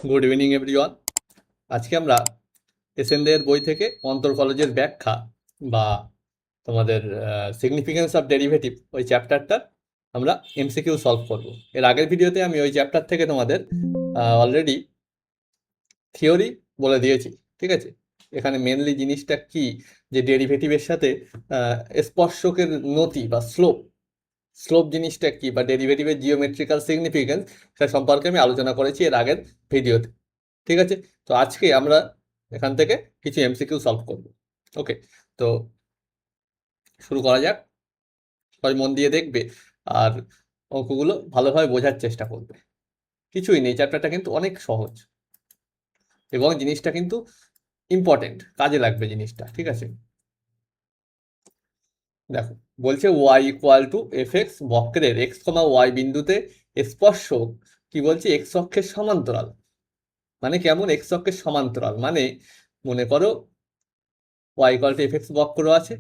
Good evening everyone. আজকে আমরা এসএনদের বই থেকে অন্তর্কলজের ব্যাখ্যা বা তোমাদের সিগনিফিকেন্স অফ ডেরিভেটিভ ওই চ্যাপ্টারটা আমরা এমসিকিউ সলভ করব। এর আগের ভিডিওতে আমি ওই চ্যাপ্টার থেকে তোমাদের অলরেডি থিওরি বলে দিয়েছি, ঠিক আছে। এখানে মেনলি জিনিসটা কি, যে ডেরিভেটিভের সাথে স্পর্শকের নতি বা স্লোপ জিনিসটা কি, বা ডেরিভেটিভের জিওমেট্রিক্যাল সিগনিফিকেন্স, সেটা সম্পর্কে আমি আলোচনা করেছি এর আগের ভিডিওতে, ঠিক আছে। তো আজকে আমরা এখান থেকে কিছু এমসিকিউ সলভ করব। ওকে, তো শুরু করা যাক। সবাই মন দিয়ে দেখবে আর অঙ্কগুলো ভালোভাবে বোঝার চেষ্টা করবে। কিছুই নেই, চ্যাপ্টারটা কিন্তু অনেক সহজ এবং জিনিসটা কিন্তু ইম্পর্টেন্ট, কাজে লাগবে জিনিসটা, ঠিক আছে। দেখো, বলছে y equal to f x বক্রের এক্স কমা ওয়াই বিন্দুতে স্পর্শক কি বলছে, এক্স অক্ষের সমান্তরাল। মানে কেমন এক্স অক্ষের সমান্তরাল, মানে মনে করো y equal to f x বক্র আছে,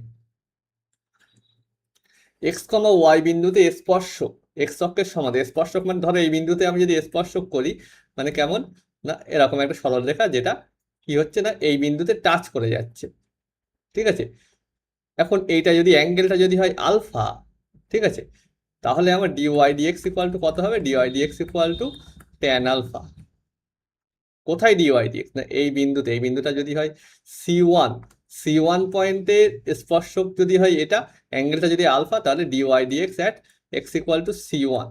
এক্স কমা ওয়াই বিন্দুতে স্পর্শক এক্স অক্ষের সমান্তরাল। স্পর্শক মানে ধরো এই বিন্দুতে আমি যদি স্পর্শক করি, মানে কেমন না, এরকম একটা সরল রেখা যেটা কি হচ্ছে না, এই বিন্দুতে টাচ করে যাচ্ছে, ঠিক আছে। এখন এইটা যদি অ্যাঙ্গেলটা যদি হয় আলফা, ঠিক আছে, তাহলে আমার ডিওয়াই ডিএক্স ইকুয়াল টু কত হবে, dy dx equal to tan alpha. কোথায় ডিওয়াই ডিএক্স না, এই বিন্দুতে, এই বিন্দুটা যদি হয় সি ওয়ান পয়েন্টের স্পর্শক যদি হয় এটা, অ্যাঙ্গেলটা যদি আলফা, তাহলে dy dx at x equal to c one,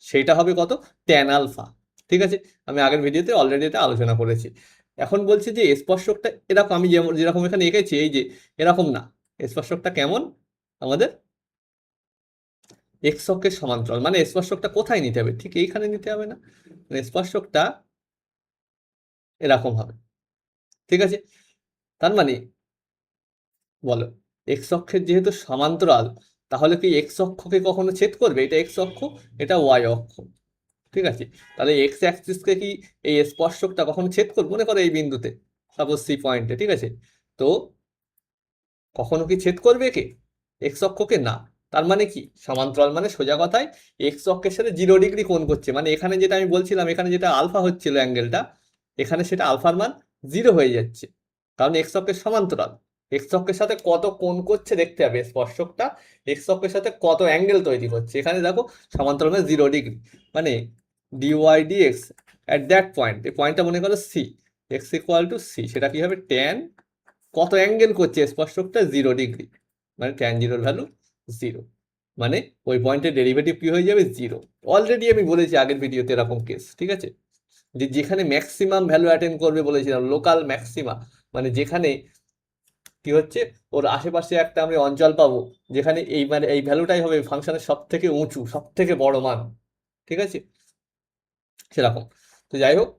সেইটা হবে কত, ট্যান আলফা, ঠিক আছে। আমি আগের ভিডিওতে অলরেডি এটা আলোচনা করেছি। এখন বলছি যে স্পর্শকটা এরকম, আমি যেরকম এখানে এঁকেছি, এই যে এরকম না, স্পর্শকটা কেমন আমাদের এক্স অক্ষের সমান্তরাল। মানে স্পর্শকটা কোথায় নিতে হবে, ঠিক এইখানে নিতে হবে না, মানে স্পর্শকটা এরকম হবে, ঠিক আছে। তার মানে বলো, এক্স অক্ষের যেহেতু সমান্তরাল, তাহলে কি এক্স অক্ষকে কখনো ছেদ করবে? এটা এক্স অক্ষ, এটা ওয়াই অক্ষ, ঠিক আছে। তাহলে এক্স অ্যাক্সিসকে কি এই স্পর্শকটা কখনো ছেদ করবে? মনে করো এই বিন্দুতে, সাপোজ সি পয়েন্টে, ঠিক আছে। তো কখনো কি ছেদ করবে কে, এক্স অক্ষকে? না। তার মানে কি, সমান্তরাল মানে সোজা কথায় এক্স অক্ষের সাথে 0 ডিগ্রি কোণ করছে। মানে এখানে যেটা আমি বলছিলাম, এখানে যেটা আলফা হচ্ছিল অ্যাঙ্গেলটা, এখানে সেটা আলফার মান 0 হয়ে যাচ্ছে, কারণ এক্স অক্ষের সমান্তরাল। এক্স অক্ষের সাথে কত কোণ করছে দেখতে হবে, স্পর্শকটা এক্স অক্ষের সাথে কত অ্যাঙ্গেল তৈরি করছে। এখানে দেখো সমান্তরাল মানে 0 ডিগ্রি, মানে dy dx at that point, এই পয়েন্টটা মনে করো c, x equal to c, সেটা কি হবে, ট্যান কত অ্যাঙ্গেল করছে স্পর্শকটা, 0 ডিগ্রি, মানে ট্যান জিরোর ভ্যালু 0, মানে ওই পয়েন্টের ডেরিভেটিভ কি হয়ে যাবে, 0। অলরেডি আমি বলেছি আগের ভিডিওতে এরকম কেস, ঠিক আছে, যে যেখানে ম্যাক্সিমাম ভ্যালু অ্যাটেন্ড করবে বলেছিলাম, লোকাল ম্যাক্সিমা, মানে যেখানে কি হচ্ছে, ওর আশেপাশে একটা আমি অঞ্চল পাবো যেখানে এই মানে এই ভ্যালুটাই হবে ফাংশনের সব থেকে উঁচু, সব থেকে বড় মান, ঠিক আছে, সেরকম। তো যাই হোক,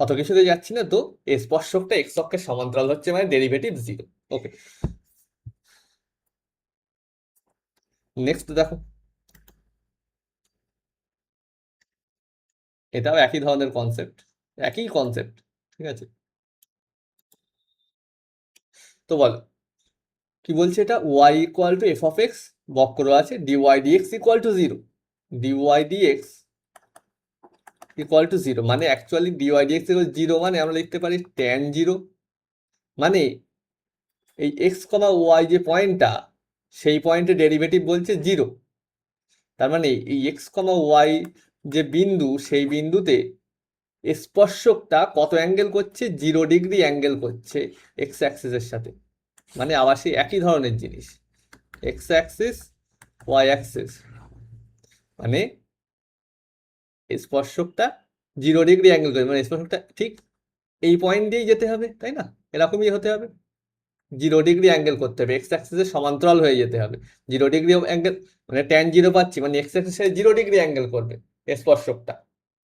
অত কিছুতে যাচ্ছি না। তো এই স্পর্শকটা এক্স অক্ষের সমান্তরাল হচ্ছে, মানে ডেরিভেটিভ 0। ওকে, নেক্সট দেখো, এটাও একই ধরনের কনসেপ্ট, একই কনসেপ্ট, ঠিক আছে। তো বলো, কি বলছে এটা, y equal to f of x বক্র আছে, dy dx equal to 0, dy dx equal to 0, মানে অ্যাকচুয়ালি ডিওয়াই ডিএক্স ইকুয়াল 0, মানে আমরা লিখতে পারি ট্যান 0, মানে এই এক্স কমা ওয়াই যে পয়েন্টটা, সেই পয়েন্টের ডেরিভেটিভ বলছে 0। তার মানে এই এক্স কমা ওয়াই যে বিন্দু, সেই বিন্দুতে স্পর্শকটা কত অ্যাঙ্গেল করছে, 0 ডিগ্রি অ্যাঙ্গেল করছে এক্স অ্যাক্সিসের সাথে। মানে আবার সেই একই ধরনের জিনিস, এক্স অ্যাক্সিস ওয়াই অ্যাক্সিস, মানে স্পর্শকটা 0 ডিগ্রি অ্যাঙ্গেল করে, মানে স্পর্শকটা ঠিক এই পয়েন্ট দিয়েই যেতে হবে, তাই না, এরকমই হতে হবে, 0 ডিগ্রি অ্যাঙ্গেল করতে হবে, এক্স অ্যাক্সিসের সমান্তরাল হয়ে যেতে হবে। 0 ডিগ্রি অ্যাঙ্গেল মানে ট্যান 0 পাচ্ছি, মানে এক্স অ্যাক্সিসে 0 ডিগ্রি অ্যাঙ্গেল করবে স্পর্শকটা,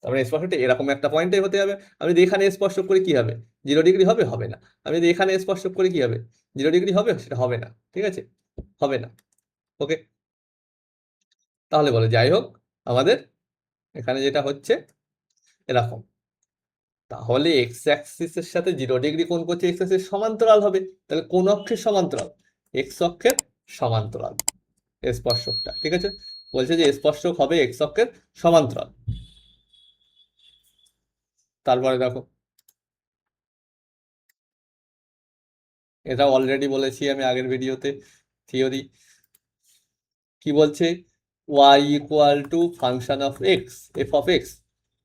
তার মানে স্পর্শকটা এরকম একটা পয়েন্টে হতে হবে। আমি যদি এখানে স্পর্শক করি কি হবে, 0 ডিগ্রি হবে? হবে না। আমি যদি এখানে স্পর্শক করি কি হবে, 0 ডিগ্রি হবে? সেটা হবে না, ঠিক আছে, হবে না। ওকে, তাহলে বলো, যাই হোক, আমাদের এখানে যেটা হচ্ছে এরকম, তাহলে এক্স অ্যাক্সিসের সাথে 0 ডিগ্রি কোণ করছে, এক্স অ্যাক্সিস সমান্তরাল হবে, তাহলে কোন অক্ষের সমান্তরাল, এক্স অক্ষের সমান্তরাল স্পর্শকটা, ঠিক আছে। বলছে যে স্পর্শক হবে এক্স অক্ষের সমান্তরাল। তারপরে দেখো, এটা অলরেডি বলেছি আমি আগের ভিডিওতে, থিওরি কি বলছে, y equal to function of x, f of x,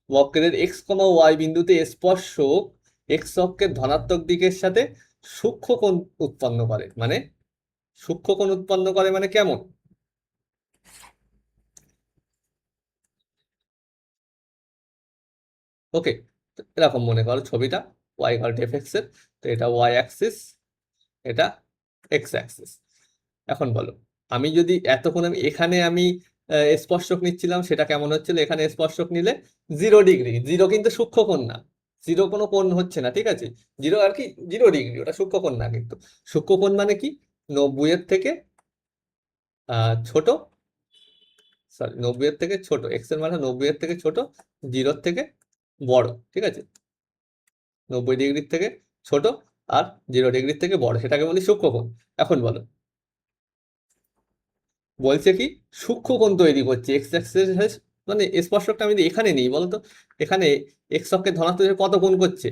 বক্রের এক্স কমা ওয়াই বিন্দুতে স্পর্শক এক্স অক্ষের ধনাত্মক দিকের সাথে সূক্ষ্ম কোণ উৎপন্ন করে। মানে সূক্ষ্ম কোণ উৎপন্ন করে মানে কেমন? ওকে, এরকম মনে করো ছবিটা, y equal to f x এর, তো এটা ওয়াই অ্যাক্সিস, এটা এক্স অ্যাক্সিস। এখন বলো, আমি যদি এতক্ষণ আমি এখানে আমি স্পর্শক নিচ্ছিলাম, সেটা কেমন হচ্ছিল? এখানে স্পর্শক নিলে 0 ডিগ্রি, জিরো কিন্তু সূক্ষ্মকোণ না, জিরো কোনো কোণ হচ্ছে না, ঠিক আছে, জিরো আর কি, 0 ডিগ্রি, ওটা সূক্ষ্মকোণ না কিন্তু। সূক্ষ্মকোণ মানে কি? 90-এর থেকে ছোট, সরি 90-এর থেকে ছোট, এক্স এর মানে 90-এর থেকে ছোট, জিরোর থেকে বড়, ঠিক আছে, 90 ডিগ্রির থেকে ছোট আর 0 ডিগ্রির থেকে বড়, সেটাকে বলি সূক্ষ্মকোণ। এখন বলো, বলছে কি সূক্ষ্মকোণ তৈরি করছে এক্স অ্যাক্সিস, মানে স্পর্শকটা আমি যদি এখানে নিই, বলতো এখানে এক্স অক্ষের ধনাত্মক দিকে কত কোণ করছে?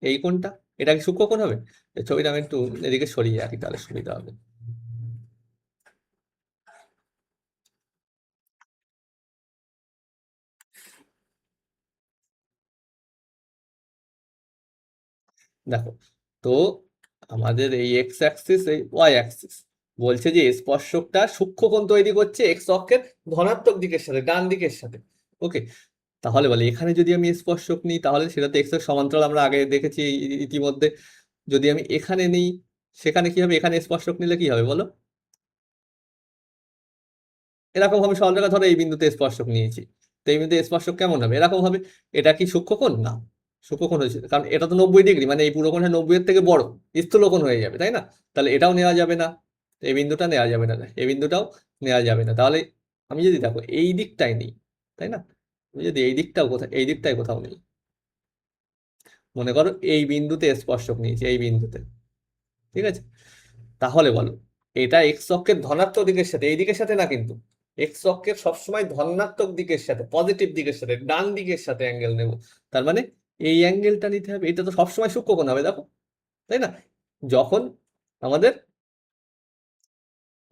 এই কোণটা, এটা কি সূক্ষ্মকোণ হবে? এই ছবিটা আমি একটু এদিকে সরিয়ে রাখি, তাহলে সুবিধা হবে। দেখো, তো আমাদের এই এক্স অ্যাক্সিস, এই ওয়াই অ্যাক্সিস, বলছে যে স্পর্শকটা সূক্ষ্মকোণ তৈরি করছে এক্স অক্ষের ধনাত্মক দিকের সাথে, ডান দিকের সাথে। ওকে, তাহলে বলে এখানে যদি আমি স্পর্শক নিই, তাহলে সেটা তো এক্স এর সমান্তরাল, আমরা আগে দেখেছি ইতিমধ্যে। যদি আমি এখানে নিই, সেখানে কি হবে? এখানে স্পর্শক নিলে কি হবে বলো? এরকম হবে, সরল রেখা ধরো এই বিন্দুতে স্পর্শক নিয়েছি, তো এই বিন্দুতে স্পর্শক কেমন হবে? এরকম হবে। এটা কি সূক্ষ্মকোণ? না, সূক্ষ্মকোণ হয়েছে, কারণ এটা তো 90 ডিগ্রি, মানে এই পুরো কোণটা 90-এর থেকে বড়, স্থূলকোণ হয়ে যাবে, তাই না? তাহলে এটাও নেওয়া যাবে না, এই বিন্দুটা নেওয়া যাবে না, এই বিন্দুটাও নেওয়া যাবে না। তাহলে আমি যদি দেখো এই দিকটাই নিই, তাই না, আমি যদি এই দিকটাও কোথাও, এই দিকটাই কোথাও নিই, মনে করো এই বিন্দুতে স্পর্শক নিয়েছি, এই বিন্দুতে, ঠিক আছে, তাহলে বলো এটা এক্স অক্ষের ধনাত্মক দিকের সাথে, এই দিকের সাথে না কিন্তু, এক্স অক্ষের সবসময় ধনাত্মক দিকের সাথে, পজিটিভ দিকের সাথে, ডান দিকের সাথে অ্যাঙ্গেল নেব। তার মানে এই অ্যাঙ্গেলটা নিতে হবে, এটা তো সবসময় সূক্ষ্মকোণ হবে, দেখো, তাই না? যখন আমাদের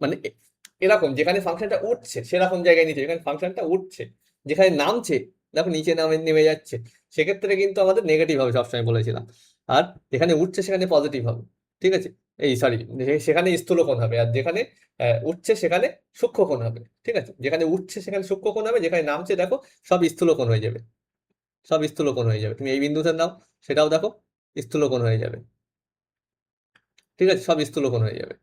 মানে এরকম যেখানে ফাংশনটা উঠছে সেরকম জায়গায় নিচে, যেখানে ফাংশনটা উঠছে, যেখানে নামছে দেখো নিচে নেমে যাচ্ছে, সেক্ষেত্রে কিন্তু আমাদের নেগেটিভ হবে সবসময় বলেছিলাম। আর যেখানে উঠছে সেখানে পজিটিভ হবে, ঠিক আছে, এই সরি, সেখানে স্থূলকোণ হবে, আর যেখানে উঠছে সেখানে সূক্ষ্মকোণ হবে, ঠিক আছে, যেখানে উঠছে সেখানে সূক্ষ্মকোণ হবে, যেখানে নামছে দেখো সব স্থূলকোণ হয়ে যাবে, সব স্থূলকোণ হয়ে যাবে। তুমি এই বিন্দুতে নাও, সেটাও দেখো স্থূলকোণ হয়ে যাবে, ঠিক আছে, সব স্থূলকোণ হয়ে যাবে।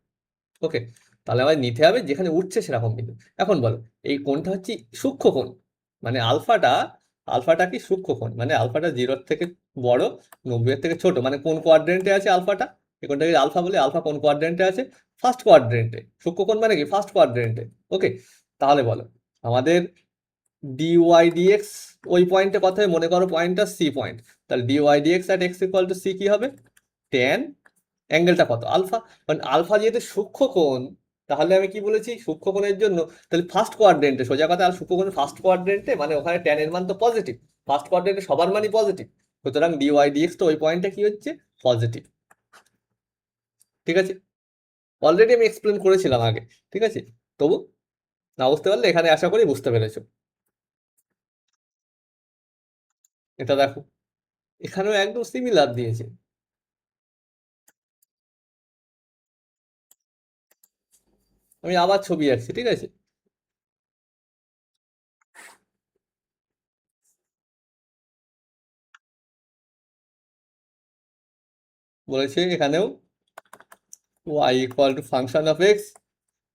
ওকে, তাহলে আমাদের নিতে হবে যেখানে উঠছে সেরকম বিন্দু। এখন বলো এই কোণটা হচ্ছে সূক্ষ্মকোণ, মানে আলফাটা, আলফাটা কি সূক্ষ্মকোণ, মানে আলফাটা 0-এর থেকে বড়, 90-এর থেকে ছোট, মানে কোন কোয়াড্রেন্টে আছে আলফাটা? এই কোণটাকে আলফা বলে, আলফা কোন কোয়াড্রেন্টে আছে? ফার্স্ট কোয়াড্রেন্টে। সূক্ষ্মকোণ মানে কি? ফার্স্ট কোয়াড্রেন্টে। ওকে, তাহলে বলো আমাদের ডিওয়াই ডিএক্স ওই পয়েন্টে কত হয়? মনে করো পয়েন্টটা সি পয়েন্ট, তাহলে dy dx at x equal to c কি হবে? ট্যান অ্যাঙ্গেলটা কত? আলফা। কারণ আলফা যেহেতু সূক্ষ্মকোণ, তাহলে আমি কি বলেছি? সূক্ষ্মকোণের জন্য তাহলে ফার্স্ট কোয়াড্রেন্টে, সোজা কথা, আর সূক্ষ্মকোণের ফার্স্ট কোয়াড্রেন্টে মানে ওখানে ট্যান এর মান তো পজিটিভ, ফার্স্ট কোয়াড্রেন্টে সবার মানই পজিটিভ, সুতরাং ডিওয়াই ডিএক্স তো ওই পয়েন্টে কি হচ্ছে? পজিটিভ, ঠিক আছে, অলরেডি আমি এক্সপ্লেন করেছিলাম আগে, ঠিক আছে, তবু না বুঝতে পারলে এখানে আশা করি বুঝতে পেরেছো। এটা দেখো, এখানেও একদম সিমিলার দিয়েছে। আমি আবার ছবি আঁকছি, ঠিক আছে, বলেছে এখানেও y equal to function of x,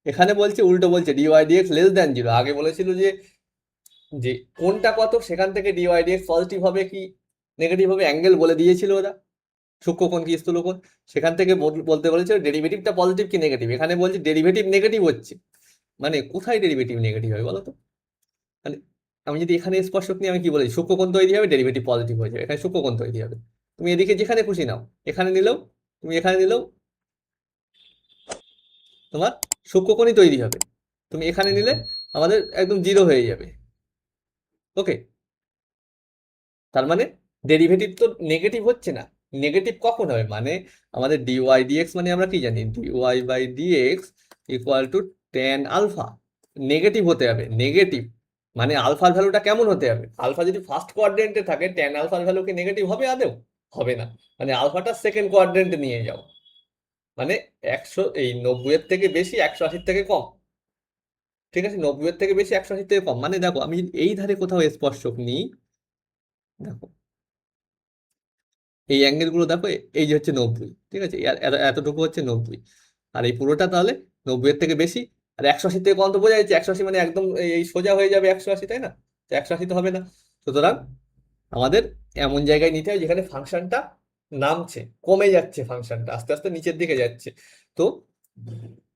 এখানে বলছে উল্টো, বলছে dy dx less than zero. আগে বলেছিল যে যে কোনটা কত সেখান থেকে ডিওয়াই ডিএক্স পজিটিভ হবে কি নেগেটিভ হবে, অ্যাঙ্গেল বলে দিয়েছিল ওরা, সূক্ষ্মকোণ কি স্থূলকোণ, সেখান থেকে বলতে বলেছিল ডেরিভেটিভটা পজিটিভ কি নেগেটিভ। এখানে বলছে ডেরিভেটিভ নেগেটিভ হচ্ছে, মানে কোথায় ডেরিভেটিভ নেগেটিভ হবে বলো তো? মানে আমি যদি এখানে স্পর্শক নিয়ে আমি কি বলি? সূক্ষ্মকোণ তৈরি হবে, ডেরিভেটিভ পজিটিভ হয়ে যাবে, এখানে সূক্ষ্মকোণ তৈরি হবে। তুমি এদিকে যেখানে খুশি নাও, এখানে নিলেও, তুমি এখানে নিলেও তোমার সূক্ষ্মকোণই তৈরি হবে, তুমি এখানে নিলে আমাদের একদম জিরো হয়ে যাবে। ওকে, তার মানে ডেরিভেটিভ তো নেগেটিভ হচ্ছে না। নেগেটিভ কখন হবে, মানে আমাদের ডিওয়াই ডিএক্স মানে আমরা কি জানি, dy by dx equal to tan alpha. Negative হতে হবে, নেগেটিভ মানে আলফার ভ্যালুটা কেমন হতে হবে, আলফা যদি ফার্স্ট কোয়াড্রেন্টে থাকে ট্যান আলফার ভ্যালু কি নেগেটিভ হবে আদৌ? হবে না, মানে আলফাটা সেকেন্ড কোয়াড্রেন্টে নিয়ে যাও, মানে 90-এর থেকে বেশি 180-র থেকে কম। ঠিক আছে, 90-এর থেকে বেশি 180-র থেকে কম, মানে দেখো আমি এই ধারে কোথাও স্পর্শক নিই, দেখো এই অ্যাঙ্গেল গুলো দেখো, এই যে হচ্ছে 90, ঠিক আছে, এতটুকু হচ্ছে 90, আর এই পুরোটা তাহলে 90-এর থেকে বেশি, আর 180 থেকে কম তো বোঝা যাচ্ছে, 180 মানে একদম এই সোজা হয়ে যাবে 180, তাই না? তো 180 তো হবে না, সুতরাং আমাদের এমন জায়গায় নিতে হবে যেখানে ফাংশনটা নামছে, কমে যাচ্ছে, ফাংশনটা আস্তে আস্তে নিচের দিকে যাচ্ছে। তো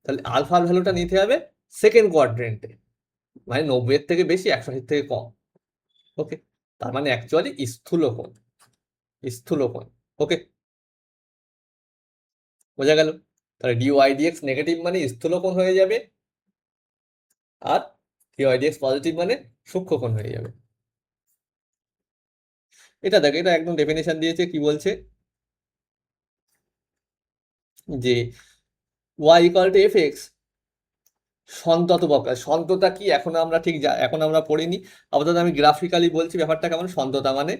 তাহলে আলফার ভ্যালুটা নিতে হবে সেকেন্ড কোয়াড্রেন্টে, মানে 90-এর থেকে বেশি 180 থেকে কম। ওকে, তার মানে অ্যাকচুয়ালি স্থূলকোণ, স্থূলকোণ। ওকে, বোঝা গেল? তাহলে ডিওয়াই ডিএক্স নেগেটিভ মানে স্থূলকোণ হয়ে যাবে, আর ডিওয়াই ডিএক্স পজিটিভ মানে সূক্ষ্মকোণ হয়ে যাবে। এটা দেখ, এটা একদম ডেফিনেশন দিয়েছে, কি বলছে যে y equal to f x সন্তত বক্রতা। সন্ততা কি এখন আমরা ঠিক এখন আমরা পড়িনি, আপাতত আমি গ্রাফিক্যালি বলছি ব্যাপারটা কেমন। সন্ততা মানে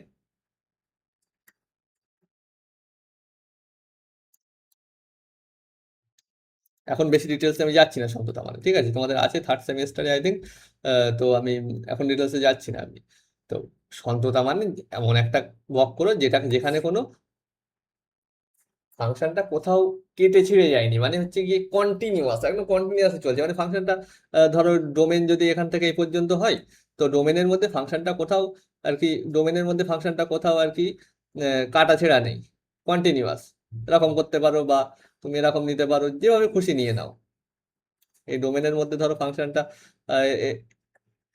এখন বেশি ডিটেলসে আমি যাচ্ছি না, সন্ততা মানে ঠিক আছে, তোমাদের আছে থার্ড সেমিস্টারে আই থিঙ্ক, তো আমি এখন ডিটেলসে যাচ্ছি না আমি। তো সন্ততা মানে এমন একটা বক্র যেখানে কোনো ফাংশনটা কোথাও কেটে ছিঁড়ে যায়নি, মানে হচ্ছে গিয়ে কন্টিনিউয়াস, একদম কন্টিনিউয়াসলি চলছে, মানে ফাংশনটা ধরো ডোমেন যদি এখান থেকে এই পর্যন্ত হয়, তো ডোমেনের মধ্যে ফাংশনটা কোথাও আর কি, ডোমেনের মধ্যে ফাংশনটা কোথাও আর কি কাটা ছেঁড়া নেই, কন্টিনিউয়াস। এরকম করতে পারো, বা তুমি এরকম নিতে পারো, যেভাবে খুশি নিয়ে নাও। এই ডোমেনের মধ্যে ধরো ফাংশনটা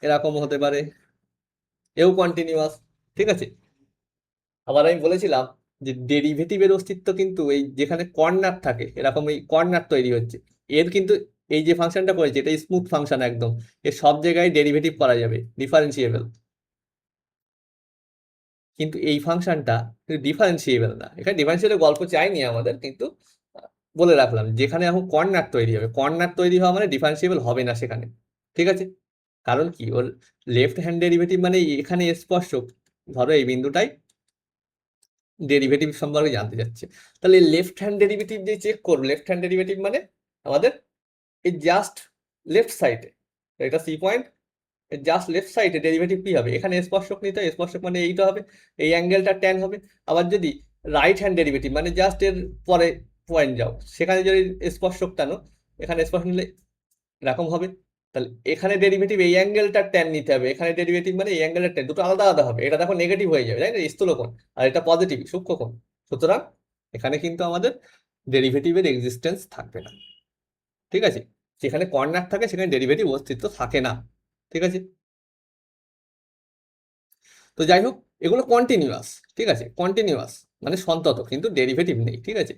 এরকম হতে পারে, এও কন্টিনিউয়াস, ঠিক আছে। আবার আমি বলেছিলাম যে ডেরিভেটিভের অস্তিত্ব কিন্তু এই যেখানে কর্নার থাকে, এরকম এই কর্নার তৈরি হচ্ছে, এর কিন্তু এই যে ফাংশনটা করেছে এটা স্মুথ ফাংশন একদম, এর সব জায়গায় ডেরিভেটিভ করা যাবে, ডিফারেন্সিয়েবল। কিন্তু এই ফাংশনটা ডিফারেন্সিয়েবল না, এখানে ডিফারেন্সিয়েবল গল্প চাইনি আমাদের, কিন্তু বলে রাখলাম যেখানে এখন কর্নার তৈরি হবে, কর্নার তৈরি হওয়া মানে ডিফারেন্সিয়েবল হবে না সেখানে, ঠিক আছে। কারণ কি, ওর লেফট হ্যান্ড ডেরিভেটিভ মানে এখানে স্পর্শক, ধরো এই বিন্দুটাই ডেরিভেটিভ সম্পর্কে জানতে চাচ্ছে, তাহলে লেফট হ্যান্ড ডেরিভেটিভ যে চেক করবো, লেফট হ্যান্ড ডেরিভেটিভ মানে আমাদের এই জাস্ট লেফট সাইডে, এটা সি পয়েন্ট, জাস্ট লেফট সাইডে ডেরিভেটিভ কি হবে, এখানে স্পর্শক নিতে হয়, স্পর্শক মানে এইটা হবে, এই অ্যাঙ্গেলটা ট্যান হবে। আবার যদি রাইট হ্যান্ড ডেরিভেটিভ মানে জাস্ট এর পরে পয়েন্ট যাও, সেখানে যদি স্পর্শক টানো, এখানে স্পর্শক নিলে এরকম হবে। তাহলে এখানে ডেরিভেটিভ এই অ্যাঙ্গেলটা ট্যান নিতে হবে, এখানে ডেরিভেটিভ মানে এই অ্যাঙ্গেলটা ট্যান, দুটো আলাদা আলাদা হবে, এটা দেখো নেগেটিভ হয়ে যাবে, তাই না, স্থূলকোণ, আর এটা পজিটিভ সূক্ষ্মকোণ। সুতরাং এখানে কিন্তু আমাদের ডেরিভেটিভের এক্সিস্টেন্স থাকবে না, ঠিক আছে। যেখানে কর্নার থাকে সেখানে ডেরিভেটিভ অস্তিত্ব থাকে না, ঠিক আছে। তো যাই হোক, এগুলো কন্টিনিউয়াস, ঠিক আছে, কন্টিনিউয়াস মানে সন্তত, কিন্তু ডেরিভেটিভ নেই, ঠিক আছে।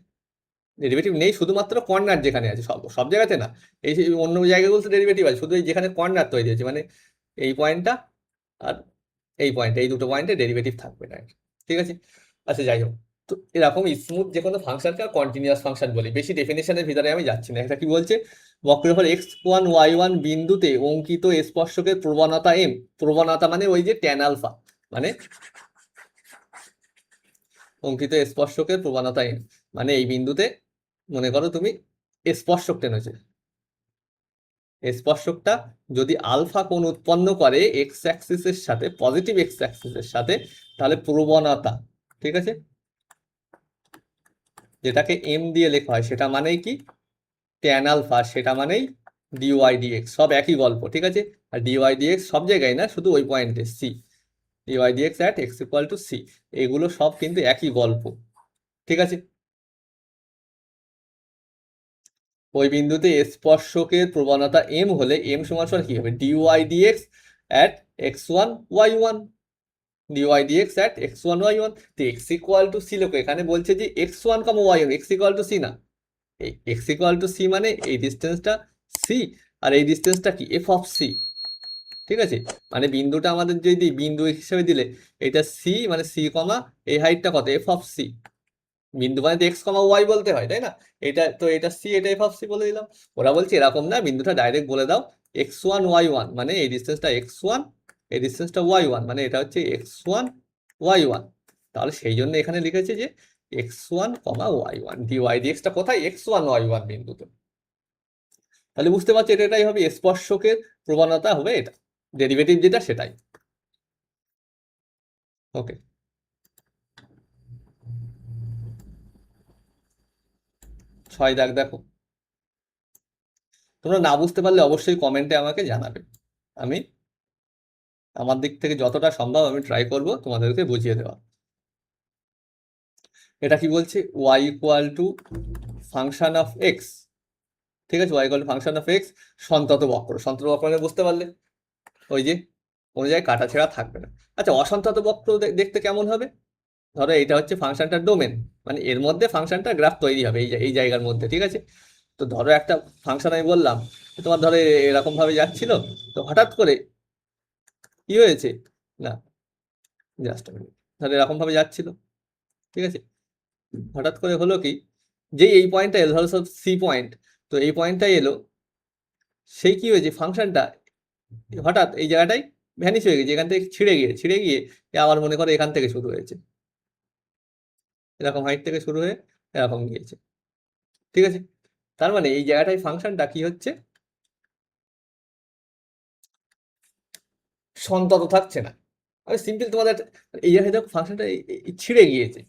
ডেরিভেটিভ নেই শুধুমাত্র কর্নার যেখানে আছে, সব সব জায়গাতে না, এই যে অন্য জায়গাগুলোতে ডেরিভেটিভ আছে, শুধু এই যেখানে কর্নার তৈরি হয়েছে, মানে এই পয়েন্টটা আর এই পয়েন্ট, এই দুটো পয়েন্টে ডেরিভেটিভ থাকবে না, ঠিক আছে। আচ্ছা যাই হোক, তো এরকম স্মুথ যে কোনো ফাংশনকে কন্টিনিউয়াস ফাংশন বলি, বেশি ডেফিনেশনের ভিতরে আমি যাচ্ছি না। এটা কি বলছে, বক্ররেখার x1 y1 বিন্দুতে অঙ্কিত স্পর্শকের প্রবণতা m, প্রবণতা মানে ওই যে ট্যান আলফা, মানে অঙ্কিত স্পর্শকের প্রবণতা m, মানে এই বিন্দুতে মনে করো তুমি স্পর্শক টেনেছো, স্পর্শকটা যদি আলফা কোণ উৎপন্ন করে এক্স অ্যাক্সিসের সাথে, পজিটিভ এক্স অ্যাক্সিসের সাথে, তাহলে প্রবণতা, ঠিক আছে, যেটাকে এম দিয়ে লেখা হয় সেটা মানেই কি ট্যান আলফা, সেটা মানেই ডিওয়াই ডিএক্স, সব একই গল্প, ঠিক আছে। আর ডিওয়াই ডিএক্স সব জায়গায় না, শুধু ওই পয়েন্টে c, dy dx at x equal to c, এগুলো সব কিন্তু একই গল্প, ঠিক আছে। ওই বিন্দুতে স্পর্শকের প্রবণতা এম হলে এম সমান সমান কি হবে, dy dx at x1 y1, dy dx at x1 y1। তো এক্স ইকুয়াল টু সি, লোক এখানে বলছে যে x1, y1, x equal to C না, এই এক্স ইকুয়াল টু সি মানে এই ডিস্টেন্সটা সি, আর এই ডিস্টেন্সটা কি এফ অফ সি, ঠিক আছে, মানে বিন্দুটা আমাদের যদি বিন্দু হিসেবে দিলে এটা সি, মানে সি কমা এই হাইটটা কত, এফ অফ সি। বিন্দু মানে এক্স কমা ওয়াই বলতে হয়, তাই না? এটা তো এটা সি, এটা এফ অফ সি বলে দিলাম। ওরা বলছে এরকম না, বিন্দুটা ডাইরেক্ট বলে দাও এক্স ওয়ান ওয়াই ওয়ান, মানে এই ডিস্টেন্সটা এক্স ওয়ান, এই ডিস্টেন্সটা ওয়াই ওয়ান, মানে এটা হচ্ছে এক্স ওয়ান ওয়াই ওয়ান। তাহলে সেই জন্য এখানে লিখেছে যে x one comma y one, dy ডিএক্সটা কোথায়, এক্স ওয়ান ওয়াই ওয়ান বিন্দুতে। তাহলে বুঝতে পারছি এটাই হবে স্পর্শকের প্রবণতা, হবে এটা ডেরিভেটিভ যেটা সেটাই। ওকে, 6 দাগ দেখো। তোমরা না বুঝতে পারলে অবশ্যই কমেন্টে আমাকে জানাবে, আমি আমার দিক থেকে যতটা সম্ভব আমি ট্রাই করব তোমাদেরকে বুঝিয়ে দেওয়া। এটা কি বলছে, y equal to function of x. ঠিক আছে, y equal to function of x, সন্তত বক্র। সন্তত বক্র মানে বুঝতে পারলে ওই যে কোনো জায়গায় কাটা ছেঁড়া থাকবে না। আচ্ছা, অসন্তত বক্র দেখতে কেমন হবে? ধরো এটা হচ্ছে ফাংশনটার ডোমেন, মানে এর মধ্যে ফাংশনটা গ্রাফ তৈরি হবে এই জায়গার মধ্যে। ঠিক আছে, তো ধরো একটা ফাংশন আমি বললাম, তোমার ধরো এরকম ভাবে যাচ্ছিল, তো হঠাৎ করে কি হয়েছে না, জাস্ট ধরো এরকম ভাবে যাচ্ছিল, ঠিক আছে, হঠাৎ করে হলো কি, যে এই পয়েন্টটা এলো, ধরো সব সি পয়েন্ট, তো এই পয়েন্টটাই এলো, সেই কি হয়েছে, ফাংশনটা হঠাৎ এই জায়গাটাই ভ্যানিশ হয়ে গেছে, এখান থেকে ছিঁড়ে গিয়ে আবার মনে করো এখান থেকে শুরু হয়েছে, এরকম হাইট থেকে শুরু হয়ে এরকম গিয়েছে। ঠিক আছে, তার মানে এই জায়গাটায় ফাংশনটা কি হচ্ছে, সন্তত থাকছে না। আমি সিম্পল তোমাদের এই জায়গায় দেখো ফাংশনটা ছিঁড়ে গিয়েছে,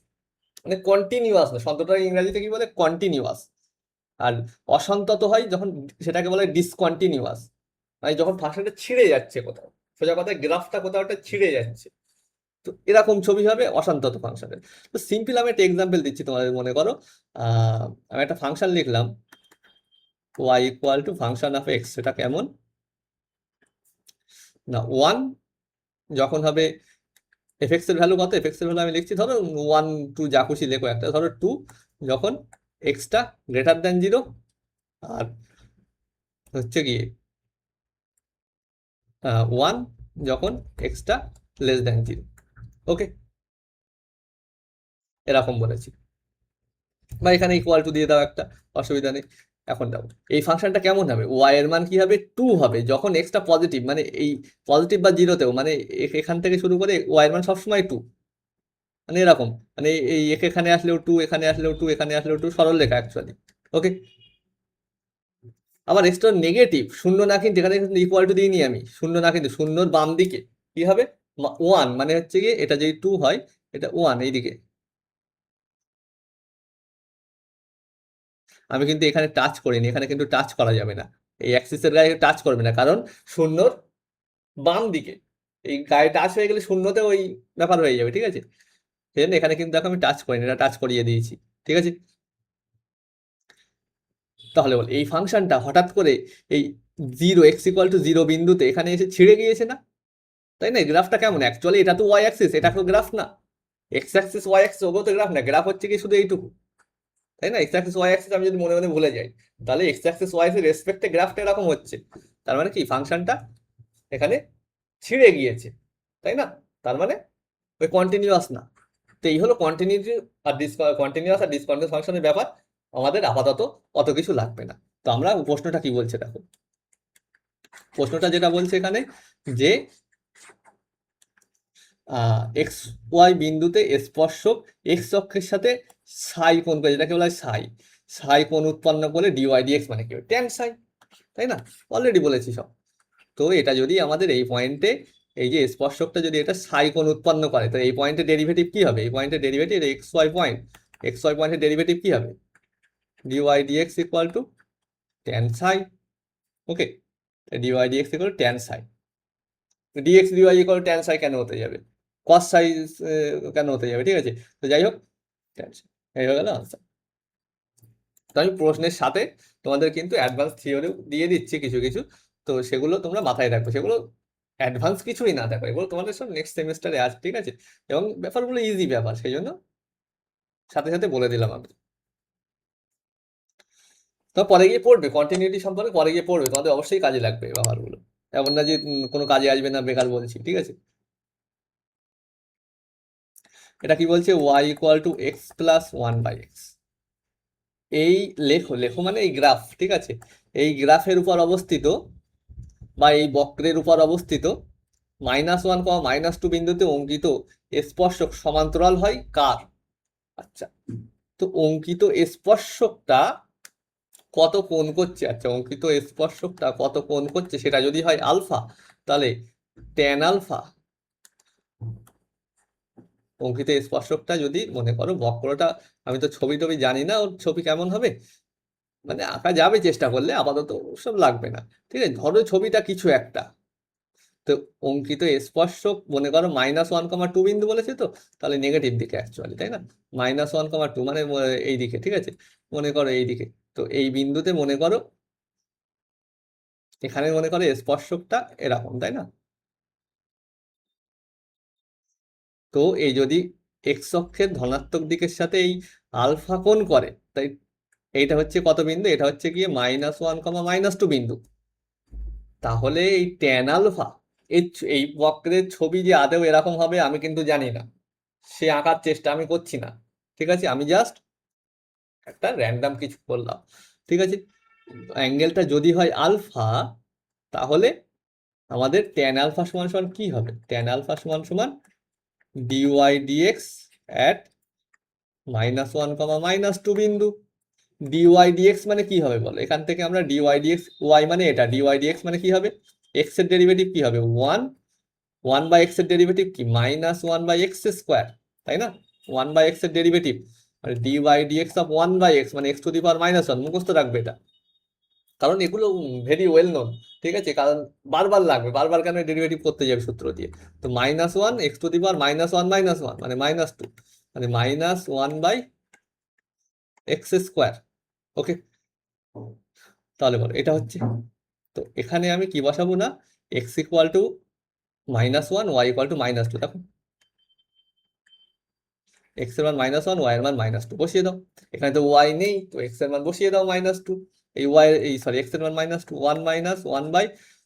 মানে কন্টিনিউয়াস না, সন্ততা ইংরেজিতে কি বলে, কন্টিনিউয়াস। আর অসন্তত হয় যখন, সেটাকে বলে ডিসকন্টিনিউয়াস, মানে যখন ফাংশনটা ছিঁড়ে যাচ্ছে কোথাও, সোজা কথায় গ্রাফটা কোথাও একটা ছিঁড়ে যাচ্ছে, তো এরকম ছবি হবে অসন্তত ফাংশনের। তো সিম্পল আমি একটা এক্সাম্পল দিচ্ছি তোমাদের, মনে করো আমি একটা ফাংশন লিখলাম y equal to function of x, সেটা কেমন না, 1 যখন হবে, এফ এক্স এর ভ্যালু কত, এফ এক্স এর ভ্যালু আমি লিখছি ধরো 1 2 যা খুশি লেখো একটা, ধরো 2 যখন এক্সটা গ্রেটার দ্যান 0, আর হচ্ছে গিয়ে 1 যখন এক্সটা লেস দ্যান 0। ওকে, এরকম বলেছি, বা এখানে ইকুয়াল টু দিয়ে দাও একটা, অসুবিধা নেই। এখন দাও এই ফাংশনটা কেমন হবে, ওয়াই এর মান কি হবে, 2 হবে যখন এক্সটা পজিটিভ, মানে এই পজিটিভ বা জিরোতেও, মানে এখান থেকে শুরু করে ওয়াই এর মান সবসময় 2, মানে এরকম, মানে এই এখানে আসলেও 2, এখানে আসলেও 2, এখানে আসলেও 2, সরল লেখা অ্যাকচুয়ালি। ওকে, আবার এক্সটা নেগেটিভ, শূন্য না কিন্তু, এখানে ইকুয়াল টু দিয়ে নিই আমি, শূন্য না কিন্তু, শূন্যর বাম দিকে কি হবে, 1, মানে হচ্ছে গিয়ে এটা যদি 2 হয়, এটা 1 এইদিকে। আমি কিন্তু এখানে টাচ করিনি, এখানে কিন্তু টাচ করা যাবে না, এই অ্যাক্সিসের গায়ে টাচ করবে না, কারণ শূন্যর বাম দিকে, এই গায়ে টাচ হয়ে গেলে শূন্যতে ওই ব্যাপার হয়ে যাবে। ঠিক আছে, সেই জন্য এখানে কিন্তু দেখো আমি টাচ করিনি, এটা টাচ করিয়ে দিয়েছি। ঠিক আছে, তাহলে বল এই ফাংশনটা হঠাৎ করে এই 0 এক্স ইকুয়াল টু 0 বিন্দুতে এখানে এসে ছিঁড়ে গিয়েছে না, তাই না? গ্রাফটা কেমন, অ্যাকচুয়ালি এটা তো ওয়াই অ্যাক্সিস, এটা তো গ্রাফ না, এক্স অ্যাক্সিস ওয়াই অ্যাক্সিস ওগুলো তো গ্রাফ না, গ্রাফ হচ্ছে কি শুধু এইটুকু, তাই না? এক্স অ্যাক্সিস ওয়াই অ্যাক্সিস আমি যদি মনে মনে ভুলে যাই, তাহলে এক্স অ্যাক্সিস ওয়াই অ্যাক্সিস রেসপেক্টে গ্রাফটা এরকম হচ্ছে, তার মানে কি ফাংশনটা এখানে ছিঁড়ে গিয়েছে, তাই না? তার মানে ওই কন্টিনিউয়াস না। তো এই হলো কন্টিনিউটি আর কন্টিনিউয়াস আর ডিসকন্টিনিউয়াস ফাংশনের ব্যাপার, আমাদের আপাতত অত কিছু লাগবে না। তো আমরা প্রশ্নটা কি বলছে দেখো, প্রশ্নটা যেটা বলছে এখানে যে এক্স ওয়াই বিন্দুতে স্পর্শক এক্স অক্ষের সাথে সাই কোণ করে, যেটাকে বলা হয় সাই, সাই কোণ উৎপন্ন করে ডিওয়াই ডিএক্স মানে কি ট্যান সাই, তাই না? অলরেডি বলেছি সব। তো এটা যদি আমাদের এই পয়েন্টে, এই যে স্পর্শকটা যদি এটা সাই কোণ উৎপন্ন করে, তো এই পয়েন্টের ডেরিভেটিভ কি হবে, এই পয়েন্টের derivative x y point, x y পয়েন্টের ডেরিভেটিভ কি হবে, dy dx equal to tan psi. Okay, dy dx equal to tan psi, dx dy equal tan psi কেন হতে যাবে, কস সাই কেন হতে যাবে? ঠিক আছে, তো যাই হোক, ট্যান সাই, এই হয়ে গেল আনসার। তো আমি প্রশ্নের সাথে তোমাদের কিন্তু অ্যাডভান্স থিওরিও দিয়ে দিচ্ছি কিছু কিছু, তো সেগুলো তোমরা মাথায় রাখবে, সেগুলো অ্যাডভান্স কিছুই না, দেখো এগুলো তোমাদের সব নেক্সট সেমিস্টারে আছে। ঠিক আছে, এবং ব্যাপারগুলো ইজি ব্যাপার, সেই জন্য সাথে সাথে বলে দিলাম আমি। তো পরে গিয়ে পড়বে কন্টিনিউটি সম্পর্কে, পরে গিয়ে পড়বে, তোমাদের অবশ্যই কাজে লাগবে এই ব্যাপারগুলো, এমন না যে কোনো কাজে আসবে না, বেকার বলছি, ঠিক আছে। এটা কি বলছে, y equal to x plus one by x. এই লেখো, লেখো মানে এই গ্রাফ, ঠিক আছে, এই গ্রাফের উপর অবস্থিত বা এই বক্রের উপর অবস্থিত -1, -2 বিন্দুতে অঙ্কিত স্পর্শক সমান্তরাল হয় কার? আচ্ছা, তো অঙ্কিত স্পর্শকটা কত কোণ করছে, আচ্ছা অঙ্কিত স্পর্শকটা কত কোণ করছে সেটা যদি হয় আলফা, তাহলে ট্যান আলফা, অঙ্কিত স্পর্শকটা যদি মনে করো বক্রটা, আমি তো ছবি টবি জানি না ওর ছবি কেমন হবে, মানে আঁকা যাবে চেষ্টা করলে, আপাতত সব লাগবে না, ঠিক আছে, ধরো ছবিটা কিছু একটা, তো অঙ্কিত স্পর্শক মনে করো -1, 2 বিন্দু বলেছে, তো তাহলে নেগেটিভ দিকে অ্যাকচুয়ালি, তাই না, -1, 2 মানে এই দিকে, ঠিক আছে, মনে করো এই দিকে, তো এই বিন্দুতে মনে করো, এখানে মনে করো স্পর্শকটা এরকম, তাই না, তো এই যদি এক্স অক্ষের ধনাত্মক দিকের সাথে এই আলফা কোণ করে, তাই এইটা হচ্ছে কত বিন্দু, এটা হচ্ছে গিয়ে -1, -2 বিন্দু, তাহলে এই ট্যান আলফা, এই বক্রের ছবি যে আদৌ এরকম হবে আমি কিন্তু জানি না, সে আঁকার চেষ্টা আমি করছি না, ঠিক আছে, আমি জাস্ট একটা র্যান্ডাম কিছু করলাম, ঠিক আছে, অ্যাঙ্গেলটা যদি হয় আলফা, তাহলে আমাদের ট্যান আলফা সমান সমান কি হবে, ট্যান আলফা সমান সমান ডিওয়াই ডিএক্স অ্যাট -1, -2 বিন্দু। ডিওয়াই ডিএক্স মানে কি হবে বলো, এখান থেকে আমরা ডিওয়াই ডিএক্স, ওয়াই মানে এটা, ডিওয়াই ডিএক্স মানে কি হবে, এক্স এর ডেরিভেটিভ কি হবে, 1 1/x এর ডেরিভেটিভ কি -1/x², তাই না, 1/x এর ডেরিভেটিভ মানে ডিওয়াই ডিএক্স অফ 1/x মানে x⁻⁻1, মুখস্থ রাখবে এটা, কারণ এগুলো ভেরি ওয়েল নোন, ঠিক আছে, কারণ বারবার লাগবে, বারবার কেন ডেরিভেটিভ করতে যাবে সূত্র দিয়ে, তো -1 x⁻⁻1 মানে -2 মানে -1/x², ওকে, তাহলে বলো এটা হচ্ছে, তো এখানে আমি কি বসাবো না, x equal to -1, y equal to -2, দেখো x এর মান -1, y এর মান -2 বসিয়ে দাও, এখানে তো y নেই, তো x এর মান বসিয়ে দাও -2, এই y এই সরি x এর মান -2, 1 - 1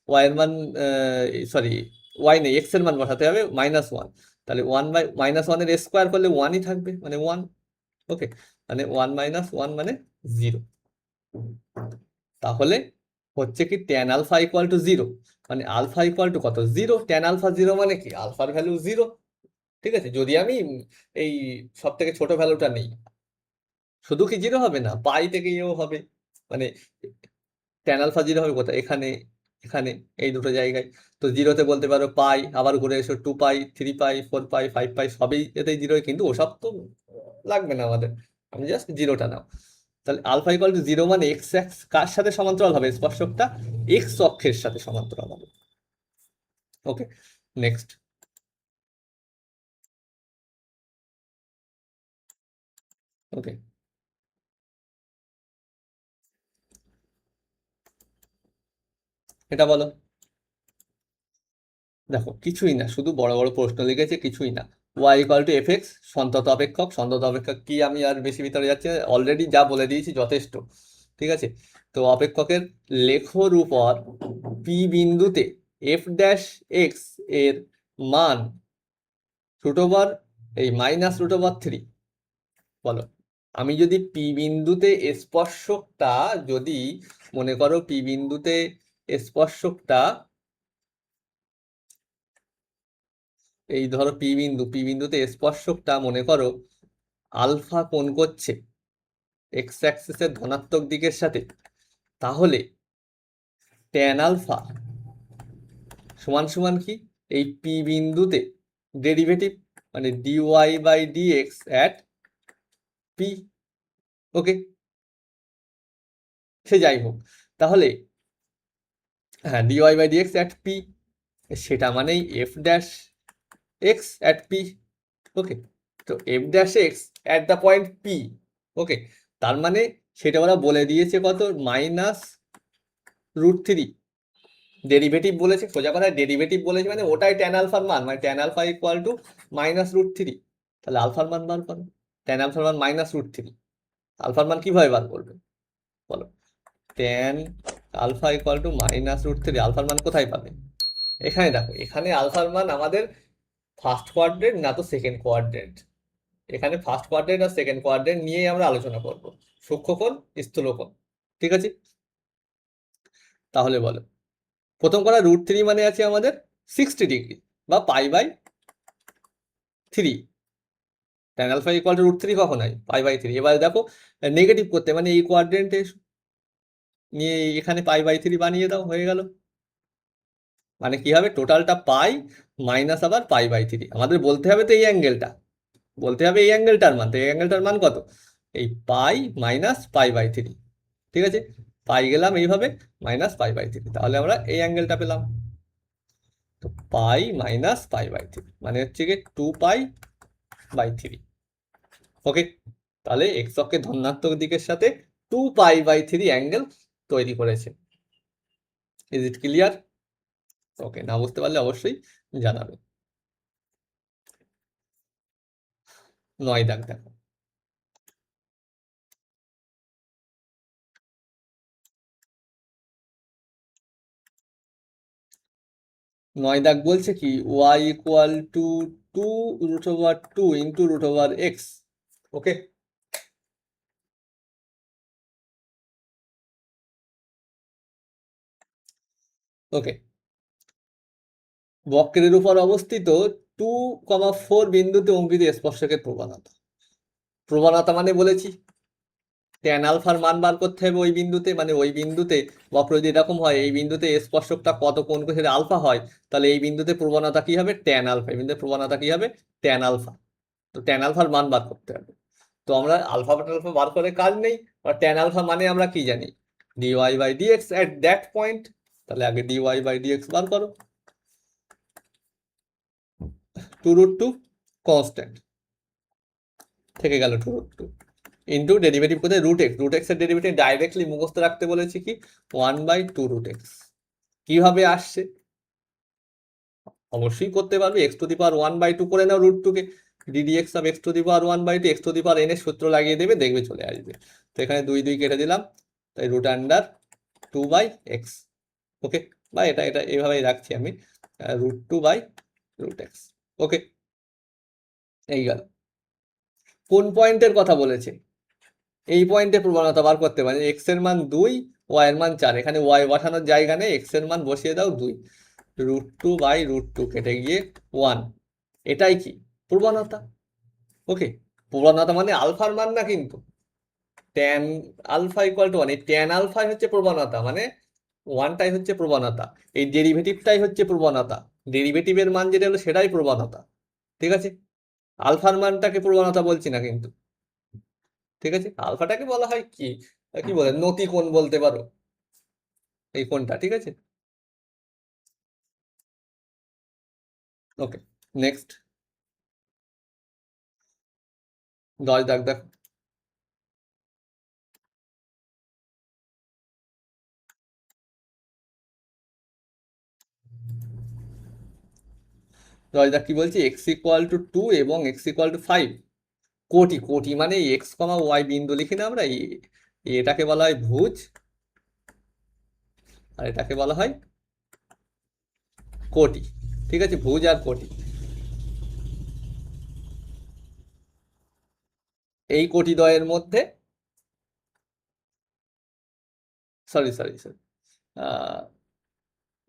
y এর মান, সরি y নেই, x এর মান বসাতে হবে -1, তাহলে 1/-1 এর স্কোয়ার করলে 1ই থাকবে মানে 1, ওকে, মানে 1 - 1 মানে 0, তাহলে হচ্ছে কি ট্যান আলফা ইকুয়াল টু 0, মানে আলফা ইকুয়াল টু কত, 0, ট্যান আলফা 0 মানে কি আলফার ভ্যালু 0, ঠিক আছে, যদি আমি এই সব থেকে ছোট ভ্যালুটা নেই, শুধু কি 0 হবে না, পাই থেকে ইয়েও হবে, মানে ট্যান আলফা 0 হবে কোথায়, এখানে, এখানে, এই দুটো জায়গায়, তো 0-তে বলতে পারো পাই, আবার ঘুরে এসো 2 পাই, 3 পাই, 4 পাই, 5 পাই, সবই এতেই 0, কিন্তু ওসব তো লাগবে না আমাদের, আমি জাস্ট 0টা নাও, তাহলে আলফা ইকুয়াল টু 0 মানে এক্স এক্স কার সাথে সমান্তরাল হবে, স্পর্শকটা এক্স অক্ষের সাথে সমান্তরাল হবে, ওকে, নেক্সট, ওকে, এটা বলো, দেখো কিছুই না, শুধু বড় বড় প্রশ্ন লিখেছে, কিছুই না, y equal to f x, সন্তত অপেক্ষক, সন্তত অপেক্ষক কি, আমি আর বেশি ভিতরে যাচ্ছি না, অলরেডি যা বলে দিয়েছি যথেষ্ট, ঠিক আছে, তো অপেক্ষকের লেখর উপর পি বিন্দুতে f'(x) এর মান √, এই -√3, বলো, আমি যদি পি বিন্দুতে স্পর্শকটা, যদি মনে করো পি বিন্দুতে স্পর্শকটা, এই ধরো পি বিন্দুতে স্পর্শকটা মনে করো আলফা কোণ করছে এক্স অ্যাক্সিসের ধনাত্মক দিকের সাথে, তাহলে ট্যান আলফা সমান সমান কি, এই পি বিন্দুতে ডেরিভেটিভ মানে dy by dx at P, okay, সে যাই হোক, তাহলে হ্যাঁ dy by dx at P, সেটা মানেই f'(x) অ্যাট পি, ওকে, তো f'(x) at the point P, okay, তার মানে সেটা ওরা বলে দিয়েছে কত, -√3, ডেরিভেটিভ বলেছে, সোজা কথা ডেরিভেটিভ বলেছে মানে ওটাই ট্যান আলফার মান, মানে ট্যান আলফা ইকুয়াল টু -√3, তাহলে আলফার মান বার করো, ট্যান আলফার মান -√3, আলফার মান কিভাবে বার করবে বলো, ট্যান আলফা ইকুয়াল টু -√3, আলফার মান কোথায় পাবে? এখানে দেখো, এখানে আলফার মান আমাদের ফার্স্ট কোয়াড্রেন্ট না তো সেকেন্ড কোয়াড্রেন্ট। এখানে ফার্স্ট কোয়াড্রেন্ট আর সেকেন্ড কোয়াড্রেন্ট নিয়েই আমরা আলোচনা করব, সূক্ষ্মকোণ স্থূলকোণ। ঠিক আছে, তাহলে বলো, প্রথম কথা √3 মানে আছে আমাদের 60° বা π/3। tan আলফা ইকুয়াল টু √3 কখন হয়? π/3। এবার দেখো নেগেটিভ করতে, মানে এই কোয়াড্রেন্টে নিয়ে এখানে π/3 বানিয়ে দাও, হয়ে গেল। মানে কি হবে, টোটালটা পাই মাইনাস আবার π/3। আমাদের বলতে হবে তো এই অ্যাঙ্গেলটা, বলতে হবে এই অ্যাঙ্গেলটার মান, তো এই অ্যাঙ্গেলটার মান কত? এই পাই মাইনাস π/3। ঠিক আছে, পাই গেলাম এইভাবে -π/3, তাহলে আমরা এই অ্যাঙ্গেলটা পেলাম। তো পাই মাইনাস π/3 মানে হচ্ছে কি 2π/3। ওকে, তাহলে এক্স অক্ষের ধনাত্মক দিকের সাথে 2π/3 অ্যাঙ্গেল তৈরি করেছে। Is it clear? ওকে, না বুঝতে পারলে অবশ্যই জানাবে। 9 দাগ দেখো, 9 দাগ বলছে কি, y equal two 2√2 into √x। ওকে, ওকে, বক্রের উপর অবস্থিত 2,4 বিন্দুতে অঙ্কিত স্পর্শকের প্রবণতা। প্রবণতা মানে বলেছি ট্যান আলফার মান বার করতে হবে ওই বিন্দুতে, মানে ওই বিন্দুতে বক্র যদি এরকম হয়, এই বিন্দুতে স্পর্শকটা কত কোণ করে আলফা হয়, তাহলে এই বিন্দুতে প্রবণতা কি হবে? Tan alpha. এই বিন্দুতে প্রবণতা কি হবে? Tan alpha. তো ট্যান আলফার মান বার করতে হবে। তো আমরা আলফা টালফা বার করে কাজ নেই, আর ট্যান আলফা মানে আমরা কি জানি? dy/dx at that point. তাহলে আগে dy/dx বার করো। 2√2 কনস্ট্যান্ট থেকে গেল 2√2 ইন্টু ডেরিভেটিভ কোথায়? √x। √x এর ডেরিভেটিভ ডাইরেক্টলি মুখস্থ রাখতে বলেছি কি 1/2√x। কিভাবে আসছে? অবশ্যই করতে পারবে, x⁻1/2 করে নাও √2 কে, ddx অফ x⁻1/2, x⁻n এর সূত্র লাগিয়ে দেবে, দেখবে চলে আসবে। তো এখানে 2 2 কেটে দিলাম, তাই √2/x। ওকে, বা এটা এটা এইভাবেই রাখছি আমি, √2/√x। ওকে, এই গেল। কোন পয়েন্টের কথা বলেছে? এই পয়েন্টে প্রবণতা বার করতে পারে, এক্স এর মান 2, ওয়াই এর মান 4। এখানে ওয়াই বসানোর জায়গা নেই, এক্স এর মান বসিয়ে দাও 2, √2/√2 কেটে গিয়ে 1। এটাই কি? প্রবণতা। ওকে, প্রবণতা মানে আলফার মান না কিন্তু, ট্যান আলফা ইকুয়াল টু 1। এই ট্যান আলফাই হচ্ছে প্রবণতা, মানে 1টাই হচ্ছে প্রবণতা, এই ডেরিভেটিভটাই হচ্ছে প্রবণতা। ডেরিভেটিভের মান যেটা হলো সেটাই প্রবণতা। ঠিক আছে, আলফার মানটাকে প্রবণতা বলছি না কিন্তু। ঠিক আছে, আলফাটাকে বলা হয় কি, কি বলে, নতি কোণ বলতে পারো, এই কোণটা। ঠিক আছে, ওকে, নেক্সট 10 দাগ দেখো, কি বলছি, এক্স ইকুয়াল টু 2 এবং এক্স ইকুয়াল টু 5। কোটি, কোটি মানে এক্স কমা ওয়াই বিন্দু লিখি না আমরা, এটাকে বলা হয় ভুজ, আর এটাকে বলা হয় কোটি। ঠিক আছে, ভুজ আর কোটি, এই কোটি দ্বয়ের মধ্যে, সরি সরি সরি,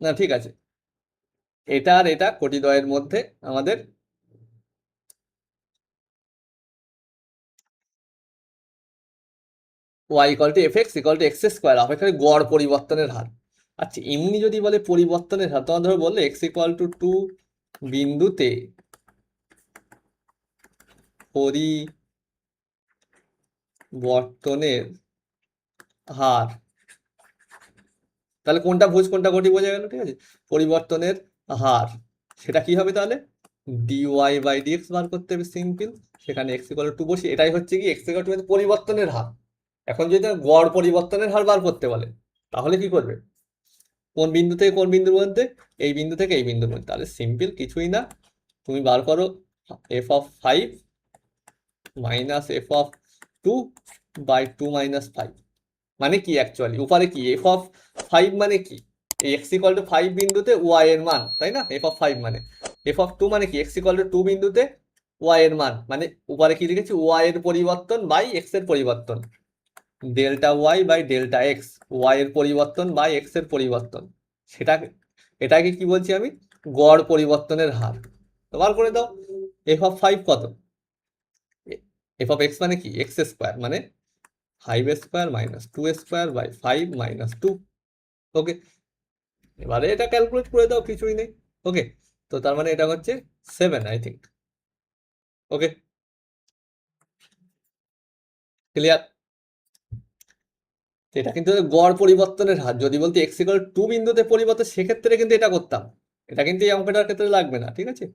না ঠিক আছে, এটা আর এটা কোটি দ্বয়ের মধ্যে আমাদের y equal two fx equal to x² অপেক্ষায় গড় পরিবর্তনের হার। আচ্ছা, এমনি যদি বলে পরিবর্তনের হার, তোমার ধরো বললে x ইকুয়াল টু 2 বিন্দুতে পরিবর্তনের হার, তাহলে কোনটা ভুজ কোনটা কোটি বোঝা গেল। ঠিক আছে, পরিবর্তনের হার সেটা কি হবে তাহলে? dy/dx বার করতে হবে, সিম্পল। সেখানে x ইকুয়াল টু 2 বসি, এটাই হচ্ছে কি x ইকুয়াল টু পরিবর্তনের হার। এখন যদি গড় পরিবর্তনের হার বার করতে বলে, তাহলে কি করবে? কোন বিন্দু থেকে কোন বিন্দুর মধ্যে? এই বিন্দু থেকে এই বিন্দুর মধ্যে। তাহলে সিম্পল, কিছুই না, তুমি বার করো f(5) মাইনাস f(2) বাই 2 - 5। মানে কি অ্যাকচুয়ালি উপরে কি f(5) ফাইভ মানে কি, এই এক্স ইকুয়াল টু ফাইভ বিন্দুতে ওয়াই এর মান, তাই না? এফ অফ ফাইভ মানে এফ অফ টু মানে কি, এক্স ইকুয়াল টু টু বিন্দুতে ওয়াই এর মান, মানে উপরে কি লিখেছি, ওয়াই এর পরিবর্তন বাই এক্স এর পরিবর্তন, delta y by delta x, y এর পরিবর্তন বাই এক্স এর পরিবর্তন, সেটাকে এটাকে কি বলছি আমি, গড় পরিবর্তনের হার। তো বার করে দাও, এফ অফ ফাইভ কত, এফ অফ এক্স মানে কি, এক্স স্কোয়ার মানে five square minus two square by five minus two. Okay, এবারে এটা ক্যালকুলেট করে দাও, কিছুই নেই। ওকে, তো তার মানে এটা হচ্ছে 7 আই থিঙ্ক। Okay, clear? এটা কিন্তু গড় পরিবর্তনের হার, যদি বলতে এক্স ইকুয়াল টু বিন্দুতে পরিবর্তন, সেক্ষেত্রে কিন্তু এটা করতাম, এটা কিন্তু এই অঙ্কটার ক্ষেত্রে লাগবে না, ঠিক আছে?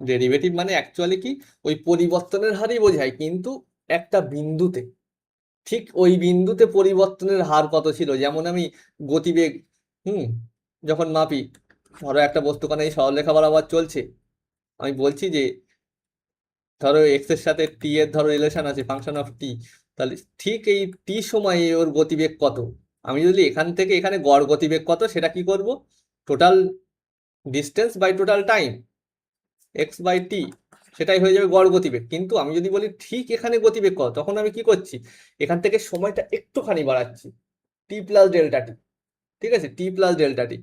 ডেরিভেটিভ মানে অ্যাকচুয়ালি কি, ওই পরিবর্তনের হারই বোঝায়, কিন্তু একটা বিন্দুতে, ঠিক ওই বিন্দুতে পরিবর্তনের হার কত ছিল। যেমন আমি গতিবেগ যখন মাপি, ধরো একটা বস্তুখানে এই সরলরেখা বরাবর চলছে, আমি বলছি যে ধরো এক্স এর সাথে টি এর ধরো রিলেশন আছে, ফাংশন অফ টি, তাহলে ঠিক এই টি সময়ে ওর গতিবেগ কত, আমি যদি এখান থেকে এখানে গড় গতিবেগ কত সেটা কি করব, total distance by total time, x by t, সেটাই হয়ে যাবে গড় গতিবেগ। কিন্তু আমি যদি বলি ঠিক এখানে গতিবেগ কত, তখন আমি কি করছি, এখান থেকে সময়টা একটুখানি বাড়াচ্ছি, টি প্লাস ডেল্টা টি, ঠিক আছে, টি প্লাস ডেল্টা টি,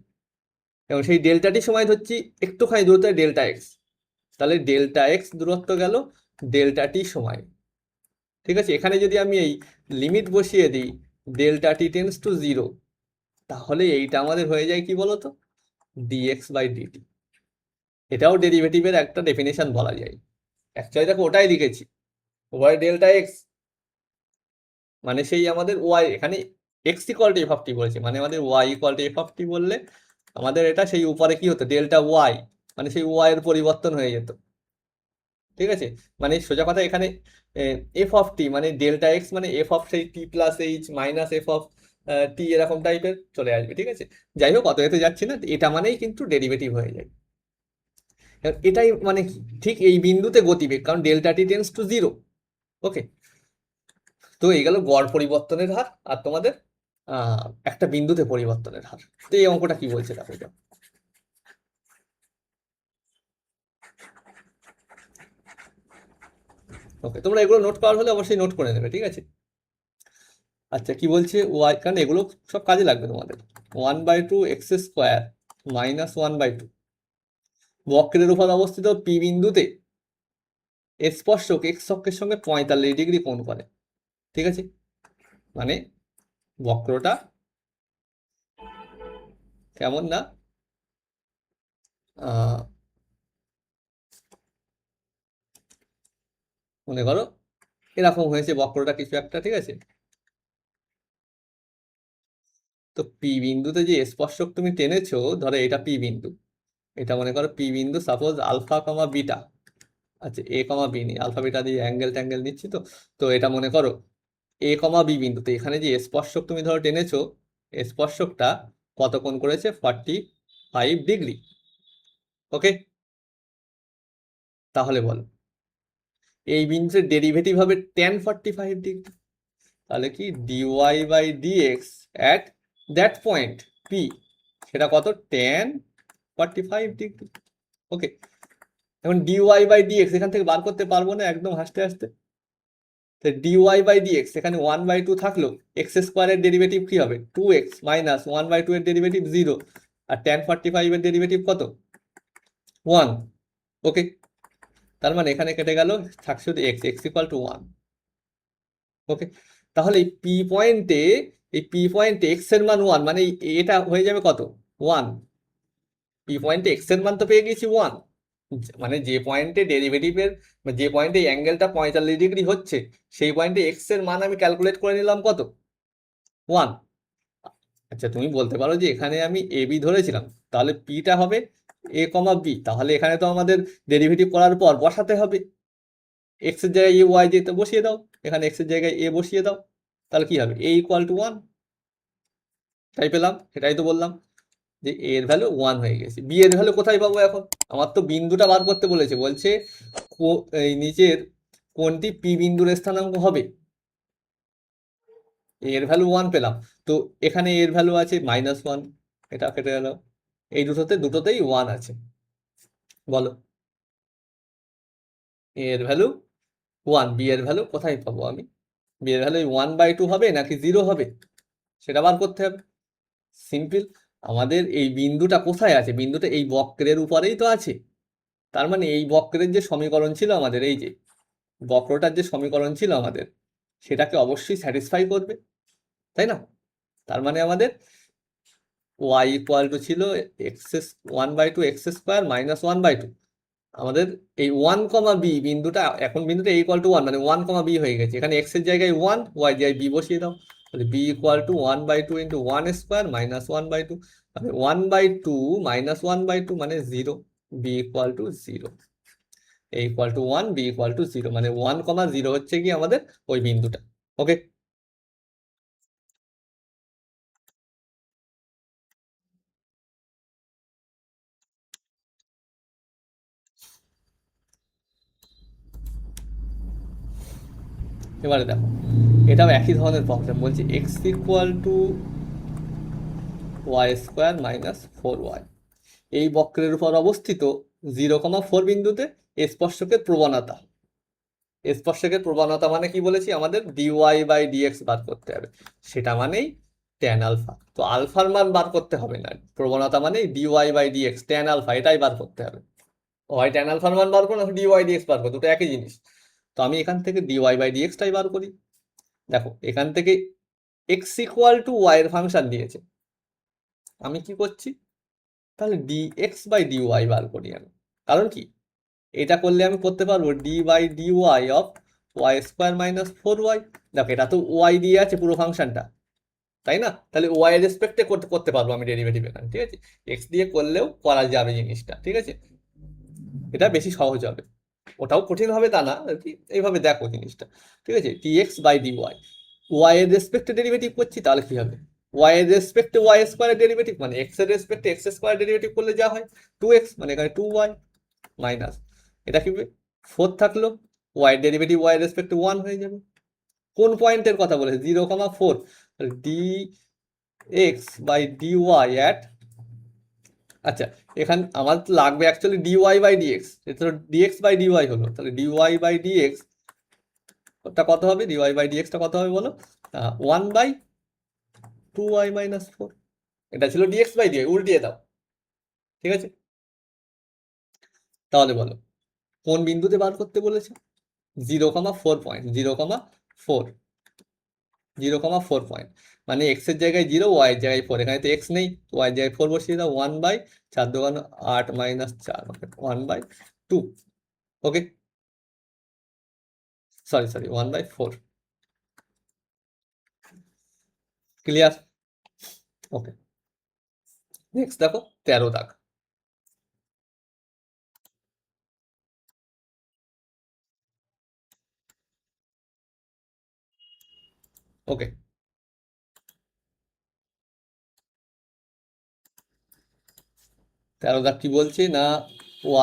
এবং সেই ডেল্টা টি সময় ধরছি একটুখানি দূরত্ব ডেল্টা এক্স, তাহলে ডেল্টা এক্স দূরত্ব গেল ডেল্টা টি সময়, ঠিক আছে? এখানে যদি আমি এই লিমিট বসিয়ে দিই delta t tends to zero, তাহলে এইটা আমাদের হয়ে যায় কি বলতো, ডিএক্স বাই ডিটি। এটাও ডেরিভেটিভের একটা ডেফিনেশন বলা যায়। অ্যাকচুয়ালি দেখো ওটাই লিখেছি, ওয়াই ডেল্টা এক্স মানে সেই আমাদের ওয়াই, এখানে x equal to f of t বলেছে, মানে আমাদের y equal to f of t বললে আমাদের এটা সেই উপরে কি হতো, ডেল্টা ওয়াই, মানে সেই ওয়াই এর পরিবর্তন হয়ে যেত, ঠিক আছে? মানে সোজা কথা এখানে এফ অফ টি মানে ডেল্টা এক্স মানে এফ অফ সেই t plus h minus f of t, এরকম টাইপের চলে আসবে, ঠিক আছে? যাই হোক, অত এতে যাচ্ছি না, এটা মানেই কিন্তু ডেরিভেটিভ হয়ে যায়। এটাই মানে কি, ঠিক এই বিন্দুতে গতিবেগ, কারণ delta t tends to zero. Okay, তো এই গেল গড় পরিবর্তনের হার আর তোমাদের একটা বিন্দুতে পরিবর্তনের হার। তো এই অঙ্কটা কি বলছে দেখো এটা, ওকে, তোমরা এগুলো নোট করার হলে অবশ্যই নোট করে নেবে, ঠিক আছে? আচ্ছা, কি বলছে ওয়াই, কারণ এগুলো সব কাজে লাগবে তোমাদের। 1/2 এক্স স্কোয়ার মাইনাস 1/2 বক্রের উপর অবস্থিত পি বিন্দুতে স্পর্শক এক্স অক্ষের সঙ্গে 45 ডিগ্রি কোণ করে, ঠিক আছে? মানে বক্রটা কেমন না, মনে করো এরকম হয়েছে বক্রটা কিছু একটা, ঠিক আছে? তো পি বিন্দুতে যে স্পর্শক তুমি টেনেছো, ধরো এটা পি বিন্দু, এটা মনে করো পি বিন্দু, সাপোজ আলফা কমা বিটা, আচ্ছা এ কমা বি নি, আলফা বিটা দিয়ে অ্যাঙ্গেল ট্যাঙ্গেল নিচ্ছি, তো তো এটা মনে করো এ কমা বি বিন্দুতে এখানে যে স্পর্শক তুমি ধরো টেনেছো, স্পর্শকটা কত কোণ করেছে, 45 ডিগ্রি। ওকে, তাহলে বলো এই বিন্দুর ডেরিভেটিভ হবে tan 45 ডিগ্রি, তাহলে কি dy by dx at that point p, সেটা কত, tan 45 ডিগ্রি। ওকে, এখন ডিওয়াই বাই ডিএক্স এখান থেকে বার করতে পারবো না একদম হাসতে হাসতে, তো ডিওয়াই বাই ডিএক্স এখানে 1/2 থাকলো, এক্স স্কোয়ারের ডেরিভেটিভ কি হবে, 2x মাইনাস 1/2 এর ডেরিভেটিভ 0, আর tan 45 এর ডেরিভেটিভ কত, 1। ওকে, তার মানে এখানে কেটে গেল, থাকছে শুধু এক্স, এক্স ইকুয়াল টু 1। ওকে, তাহলে এই পি পয়েন্টে এক্স এর মান 1, মানে এটা হয়ে যাবে কত, 1। পি পয়েন্টে এক্স এর মান তো পেয়ে গেছি 1, মানে যে পয়েন্টে ডেরিভেটিভের, যে পয়েন্টে অ্যাঙ্গেলটা 45 ডিগ্রি হচ্ছে, সেই পয়েন্টে এক্স এর মান আমি ক্যালকুলেট করে নিলাম কত, 1। আচ্ছা, তুমি বলতে পারো যে এখানে আমি এ বি ধরেছিলাম, তাহলে পিটা হবে এ কমা বি, তাহলে এখানে তো আমাদের ডেরিভেটিভ করার পর বসাতে হবে, এক্স এর জায়গায় এ ওয়াই যেতে বসিয়ে দাও, এখানে এক্স এর জায়গায় এ বসিয়ে দাও, তাহলে কি হবে, এ ইকুয়াল টু 1, তাই পেলাম, সেটাই তো বললাম। যে এ এর ভ্যালু 1 হয়ে গেছে। বি এর ভ্যালু কোথায় পাবো এখন? আমার তো বিন্দুটা বার করতে বলেছে, বলছে এই নিচের কোনটি পি বিন্দুর স্থানাঙ্ক হবে। এর ভ্যালু 1 পেলাম, তো এখানে এর ভ্যালু আছে -1, এটা কেটে গেল, এই দুটোতেই 1 আছে। বলো এর ভ্যালু 1, বি এর ভ্যালু কোথায় পাবো আমি? বি এর ভ্যালু 1/2 হবে নাকি 0 হবে, সেটা বার করতে হবে। সিম্পল, আমাদের এই বিন্দুটা কোথায় আছে? বিন্দুটা এই বক্রের উপরেই তো আছে। তার মানে এই বক্রের যে সমীকরণ ছিল আমাদের, এই যে বক্রটার যে সমীকরণ ছিল আমাদের, সেটাকে অবশ্যই স্যাটিসফাই করবে, তাই না? তার মানে আমাদের y ইকুয়াল টু ছিল x1/2 x² -1/2। আমাদের এই 1, b বিন্দুটা, এখন বিন্দুটা a ইকুয়াল টু 1, মানে 1, b হয়ে গেছে। এখানে x এর জায়গায় 1, y এর জায়গায় b বসিয়ে দাও, তাহলে b ইকুয়াল টু 1/2 ইন্টু 1² -1/2, মানে 1/2 -1/2 মানে 0, b equal to 0, a equal to 1, b equal to 0, মানে 1, 0 হচ্ছে কি আমাদের ওই বিন্দুটা। ওকে, এবারে দেখো, এটাও একই ধরনের প্রবলেম। বলছি x equal two y² -4y, এই বক্রের উপর অবস্থিত 0,4 বিন্দুতে স্পর্শকের প্রবণতা। স্পর্শকের প্রবণতা মানে কি বলেছি? আমাদের dy/dx বার করতে হবে, সেটা মানেই ট্যান আলফা। তো আলফার মান বার করতে হবে না, প্রবণতা মানেই dy/dx ট্যান আলফা, এটাই বার করতে হবে। হয় ট্যান আলফার মান বার করো, না dy/dx বার করো, দুটো একই জিনিস। তো আমি এখান থেকে dy/dx টাই বার করি। দেখো এখান থেকে x ইকুয়াল টু y এর ফাংশন দিয়েছে, আমি কি করছি? তাহলে dx/dy বার করি আমি। কারণ কি, এটা করলে আমি করতে পারবো d/dy অফ y² -4y। দেখো এটা তো y দিয়ে আছে পুরো ফাংশনটা, তাই না? তাহলে y এর রেসপেক্টে করতে করতে পারবো আমি ডেরিভেটিভ এখানে, ঠিক আছে? x দিয়ে করলেও করা যাবে জিনিসটা, ঠিক আছে? এটা বেশি সহজ হবে, ওটাও কঠিন হবে তা না আর কি। এইভাবে দেখো জিনিসটা, ঠিক আছে? dx/dy y এর রেসপেক্টে ডেরিভেটিভ করছি, তাহলে কি হবে? y এর রেসপেক্টে y² এর ডেরিভেটিভ মানে x এর রেসপেক্টে x² ডেরিভেটিভ করলে যা হয় 2x, মানে এখানে 2y মাইনাস, এটা কি 4 থাকলো, y এর ডেরিভেটিভ y এর রেসপেক্টে 1 হয়ে যাবে। কোন পয়েন্টের কথা বলেছে? 0,4, dx/dy অ্যাট, আচ্ছা এখানে আমার তো লাগবে অ্যাকচুয়ালি dy/dx, এটা তো dx/dy হলো, তাহলে dy/dx টা কত হবে? dy/dx টা কত হবে বলো? 1/2y - 4, এটা ছিল dx/dy, উল্টিয়ে দাও, ঠিক আছে? তাহলে বলো কোন বিন্দুতে বার করতে বলেছে? 0,4 পয়েন্ট, 0,4, 0,4 পয়েন্ট, মানে x এর জায়গায় 0, y এর জায়গায় 4, এখানে তো x নেই, y এর জায়গায় 4 বসিয়ে দাও, 1/4 দোকান 8 -4, 1/2, ওকে, সরি 1/4, ক্লিয়ার? ওকে, নেক্সট দেখো 13 দাগ। ওকে, 13 দাগ কি বলছে না,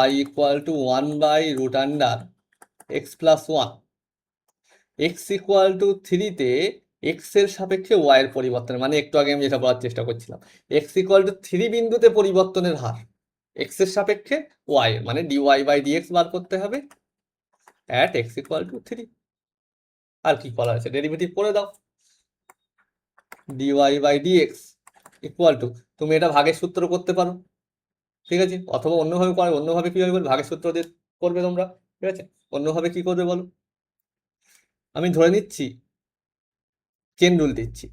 y equal to 1/√x + 1, x equal to 3-তে x এর সাপেক্ষে y এর পরিবর্তন, মানে একটু আগে আমি যেটা বলার চেষ্টা করছিলাম, x ইকুয়াল টু 3 বিন্দুতে পরিবর্তনের হার x এর সাপেক্ষে y, মানে dy/dx বার করতে হবে at x ইকুয়াল টু 3। আর কি করা আছে? ডেরিভেটিভ করে দাও, dy/dx ইকুয়াল টু, তুমি এটা ভাগের সূত্র করতে পারো, ঠিক আছে? অথবা অন্যভাবে করো, অন্যভাবে কিভাবে বল, ভাগের সূত্র দিয়ে করবে তোমরা, ঠিক আছে? অন্যভাবে কি করবে বলো? আমি ধরে নিচ্ছি, চেন রুল দিচ্ছি,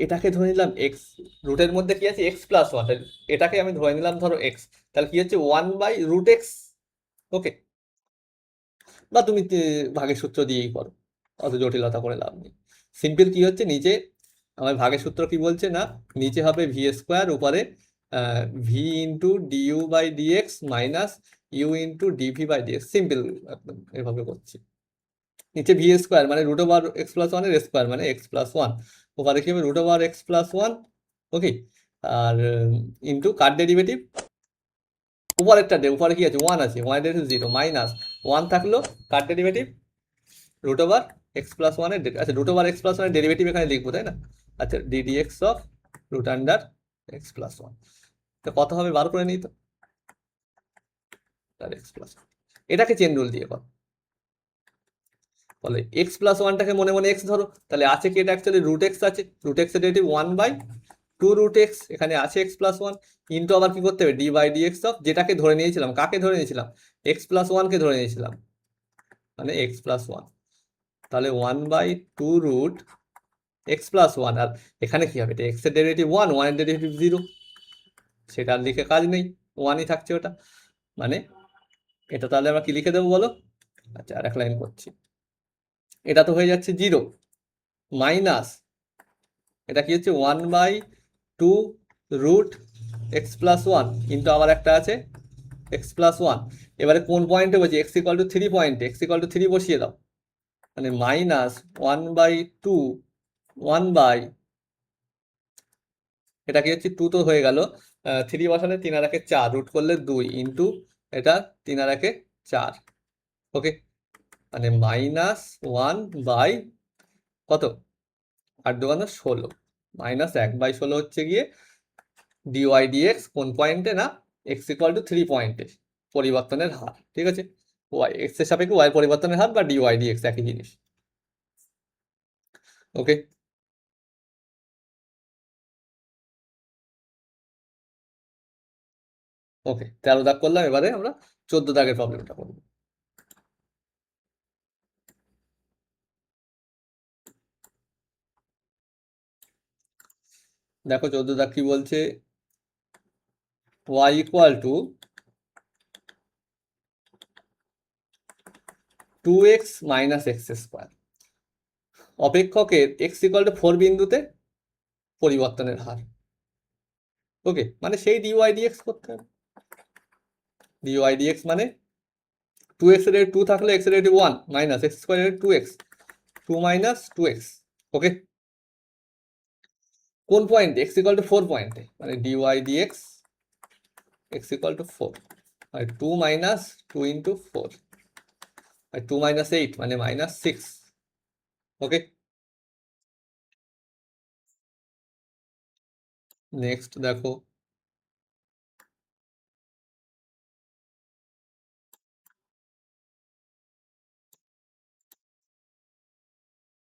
এটাকে ধরে নিলাম এক্স, রুটের মধ্যে কি আছে? এক্স প্লাস ওয়ান, এটাকে আমি ধরে নিলাম ধরো এক্স, তাহলে কি হচ্ছে? 1/√x, ওকে? বা তুমি ভাগের সূত্র দিয়েই করো, অত জটিলতা করে লাভ নেই। সিম্পল কি হচ্ছে, নিচে আমার ভাগের সূত্র কি বলছে না, নিচে হবে v² উপরে v into du/dx minus u into dv/dx, simple একদম এভাবে করছি। নিচে v² মানে √x + 1 এর স্কোয়ার, মানে x + 1, ওখানে কি হবে? √x + 1, ওকে? আর ইন্টু কার ডেরিভেটিভ, উপরেরটা দে, উপরে কি আছে, 1 আছে, 1 এর 0 মাইনাস 1 থাকলো কার derivative, root over x plus 1 এর, আচ্ছা রুট ওভার এক্স প্লাস 1 এর ডেরিভেটিভ এখানে লিখবো তাই না, আচ্ছা d dx of root under x plus 1, তো কত হবে বার করে নিই তো, আর এক্স প্লাস, এটাকে চেন রুল দিয়ে কর, বলে এক্স প্লাস 1টাকে মনে মনে এক্স ধরো, তাহলে আছে কি, এটা অ্যাকচুয়ালি রুট এক্স আছে, রুট এক্স এর ডেরিভেটিভ 1/2 রুট এক্স, এখানে আছে এক্স প্লাস 1, ইন্টু আবার কি করতে হবে, d by d x of, যেটাকে ধরে নিয়েছিলাম, কাকে ধরে নিয়েছিলাম, এক্স প্লাস 1কে ধরে নিয়েছিলাম, মানে এক্স প্লাস 1, তাহলে 1/2 রুট এক্স প্লাস 1, আর এখানে কি হবে, এটা এক্স এর ডেরিভেটিভ 1, 1 এর ডেরিভেটিভ 0, সেটা আর লিখে কাজ নেই, 1ই থাকছে ওটা, মানে এটা তাহলে আমরা কি লিখে দেবো বলো, আচ্ছা আর এক লাইন করছি, এটা তো হয়ে যাচ্ছে 0 মাইনাস, এটা কি হচ্ছে 1/2 রুট এক্স প্লাস 1 কিন্তু আবার একটা আছে এক্স প্লাস 1, এবারে কোন পয়েন্টে বলছি, এক্স ইকুয়াল টু 3 পয়েন্টে, এক্স ইকুয়াল টু 3 বসিয়ে দাও, মানে মাইনাস 1/2 1 বাই, এটা কি হচ্ছে 2 তো হয়ে গেল, 3 বসালে 3 আর 1 4, রুট করলে 2 ইন্টু এটা 3 আর 1 4, ওকে, মানে মাইনাস 1/, কত 8×2 = 16, মাইনাস 1/16 হচ্ছে গিয়ে ডিওয়াই ডিএক্স কোন পয়েন্টে না, এক্স ইকুয়াল টু 3 পয়েন্টে পরিবর্তনের হার, ঠিক আছে, ওয়াই এক্স এর সাপেক্ষে ওয়াই পরিবর্তনের হার বা ডিওয়াই ডিএক্স একই জিনিস, ওকে, ওকে 13 দাগ করলাম, এবারে আমরা 14 দাগের প্রবলেমটা করব, দেখো 14 দাগ কি বলছে, y equal to 2x minus x square, অপেক্ষকের x ইকুয়াল টু 4 বিন্দুতে পরিবর্তনের হার, ওকে, মানে সেই ডিওয়াই ডিএক্স করতে হবে, ডিওয়াই ডিএক্স মানে 2x এর 2 থাকলে x এর 1 minus x square 2x, 2 minus 2x, okay, কোন পয়েন্ট, x ইকুয়াল টু 4 পয়েন্টে, মানে dy dx x equal to 4, আর 2 মাইনাস 2 ইন্টু 4, আর 2 মাইনাস 8 মানে মাইনাস 6, ওকে, নেক্সট দেখো,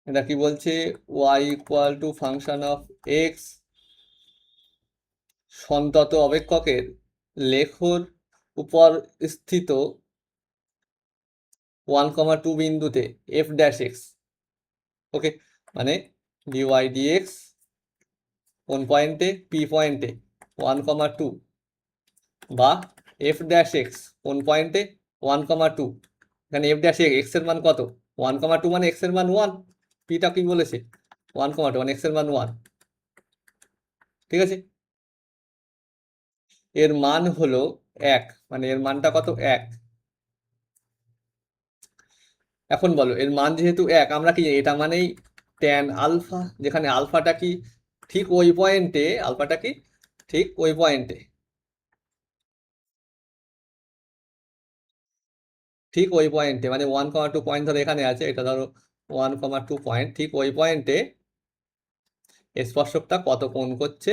এটা কি বলছে, y equal to function of x সন্তত অপেক্ষকের লেখর উপর স্থিত 1,2 বিন্দুতে f ড্যাশ এক্স, ওকে, মানে ডিওয়াই ডিএক্স কোন পয়েন্টে, পি পয়েন্টে 1,2 বা এফ ড্যাশ এক্স কোন পয়েন্টে 1,2, এখানে এফ ড্যাশ এক্স এর মান কত, 1,2 মানে এক্স এর মান 1, পিটা কি বলেছে 1,2 মানে এক্স এর মান 1, ঠিক আছে, এর মান হলো 1, মানে এর মানটা কত 1, এখন বলো এর মান যেহেতু 1, আমরা কি এটা মানেই ট্যান আলফা, যেখানে আলফাটা কি ঠিক ওই পয়েন্টে, আলফাটা কি ঠিক ওই পয়েন্টে, ঠিক ওই পয়েন্টে মানে 1,2 পয়েন্ট ধরো এখানে আছে, এটা ধরো 1,2 পয়েন্ট, ঠিক ওই পয়েন্টে স্পর্শকটা কত কোণ করছে,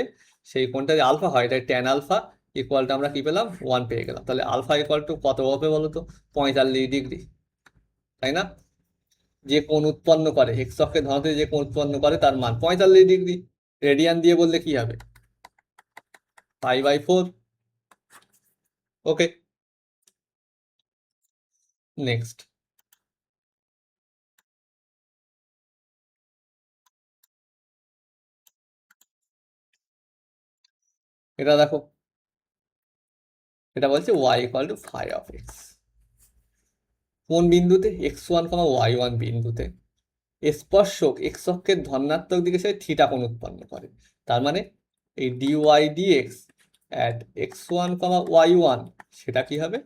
সেই কোণটা যে আলফা হয়, এটা ট্যান আলফা ইকুয়ালটা আমরা কি পেলাম 1 পেয়ে গেলাম, তাহলে আলফা ইকুয়াল টু কত হবে বলো তো, 45 ডিগ্রি, তাই না, যে কোণ উৎপন্ন করে এক্স অক্ষের ধনাত্মক যে কোণ উৎপন্ন করে তার মান 45 ডিগ্রি, রেডিয়ান দিয়ে বললে কি হবে π/4, ওকে, নেক্সট, এটা দেখো, এটা বলছে y equal to phi of x, কোন বিন্দুতে x1, y1 বিন্দুতে স্পর্শক এক্স অক্ষের ধনাত্মক দিকে সে থিটা কোণ উৎপন্ন করে, তার মানে এই dy dx at x1, y1 সেটা কি হবে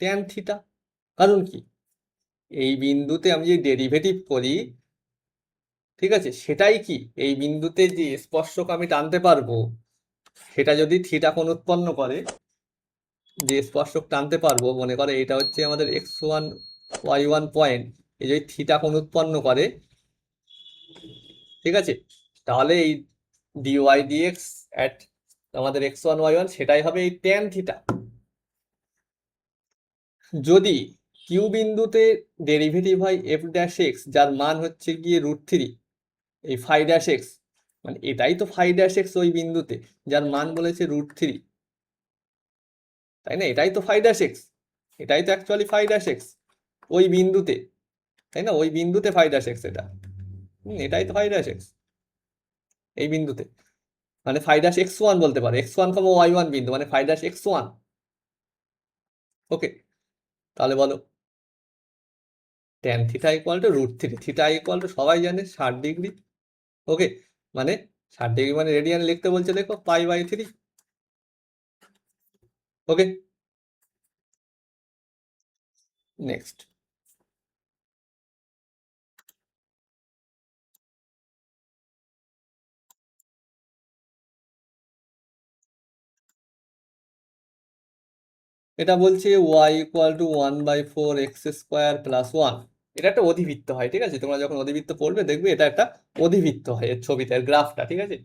ট্যান থিটা, কারণ কি এই বিন্দুতে আমি যে ডেরিভেটিভ করি, ঠিক আছে, সেটাই কি এই বিন্দুতে যে স্পর্শক আমি টানতে পারবো সেটা যদি থিটা কোণ উৎপন্ন করে, যে স্পর্শক টানতে পারবো, মনে করে এটা হচ্ছে আমাদের x1 y1 পয়েন্ট, এই যদি থিটা কোণ উৎপন্ন করে, ঠিক আছে, তাহলে এই ডিওয়াই ডিএক্স অ্যাট আমাদের x1 y1 সেটাই হবে এই ট্যান থিটা। যদি কিউ বিন্দুতে ডেরিভেটিভ হয় এফ ড্যাশ এক্স, যার মান হচ্ছে গিয়ে √3, এই ফাই ড্যাশ এক্স, মানে এটাই তো ফাই ড্যাশ এক্স ওই বিন্দুতে, যার মান বলেছে √3, তাই না? এটাই তো ফাই ড্যাশ এক্স, এটাই তো অ্যাকচুয়ালি ফাই ড্যাশ এক্স ওই বিন্দুতে, তাই না? ওই বিন্দুতে ফাই ড্যাশ এক্স এটা, এটাই তো ফাই ড্যাশ এক্স এই বিন্দুতে, মানে ফাই ড্যাশ x1 বলতে পারে, x1, y1 বিন্দু মানে ফাই ড্যাশ x1। ওকে, তাহলে বলো tan theta equal to √3, theta equal to সবাই জানে 60°। ওকে, মানে 60° মানে রেডিয়ান লিখতে বলছে, দেখো π/3। ওকে, নেক্সট। এটা বলছে y ইকুয়াল টু 1/4 x² + 1। এটা একটা অধিবৃত্ত হয়, ঠিক আছে? তোমরা যখন অধিবৃত্ত পড়বে দেখবে এটা একটা অধিবৃত্ত হয় এর ছবিতে, এর গ্রাফটা, ঠিক আছে?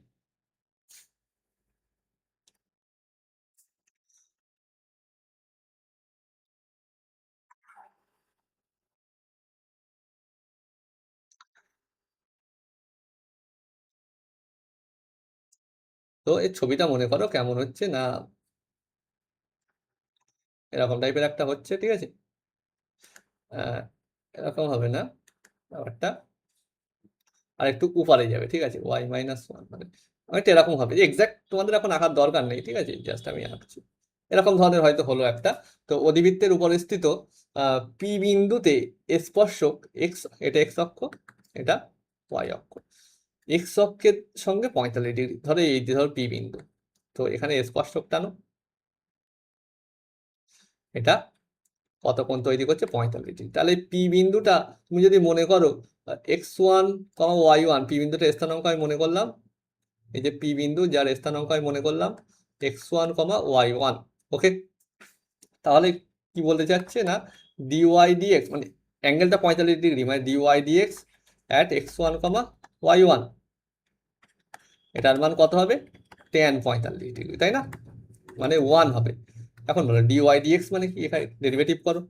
তো এর ছবিটা মনে করো কেমন হচ্ছে না, এরকম টাইপের একটা হচ্ছে, ঠিক আছে? এরকম হবে না ব্যাপারটা, আর একটু উপরে যাবে, ঠিক আছে? y-1 মানে অনেকটা এরকম হবে, এক্সাক্ট তোমাদের এখন আঁকার দরকার নেই, ঠিক আছে? জাস্ট আমি আঁকছি, এরকম ধরনের হয়তো হলো একটা। তো অধিবৃত্তের উপরে স্থিত পি বিন্দুতে স্পর্শক এক্স, এটা এক্স অক্ষ, এটা ওয়াই অক্ষ, এক্স অক্ষের সঙ্গে 45°, ধরো এই যে ধরো পি বিন্দু, তো এখানে স্পর্শক টানো, এটা কত কোণ তৈরি করছে? 45°। তাহলে পি বিন্দুটা তুমি যদি মনে করো x1, y1, পি বিন্দুটা স্থানাঙ্ক আমি মনে করলাম, এই যে পি বিন্দু যার স্থানাঙ্ক আমি মনে করলাম x1, y1। ওকে, তাহলে কি বলতে চাচ্ছে না, ডিওয়াই ডিএক্স মানে অ্যাঙ্গেলটা 45°, মানে dy dx at x1, y1, এটার মান কত হবে? ট্যান 45°, তাই না? মানে 1 হবে। এখন বলো ডিওয়াই ডিএক্স মানে কি, এখানে ডেরিভেটিভ করো,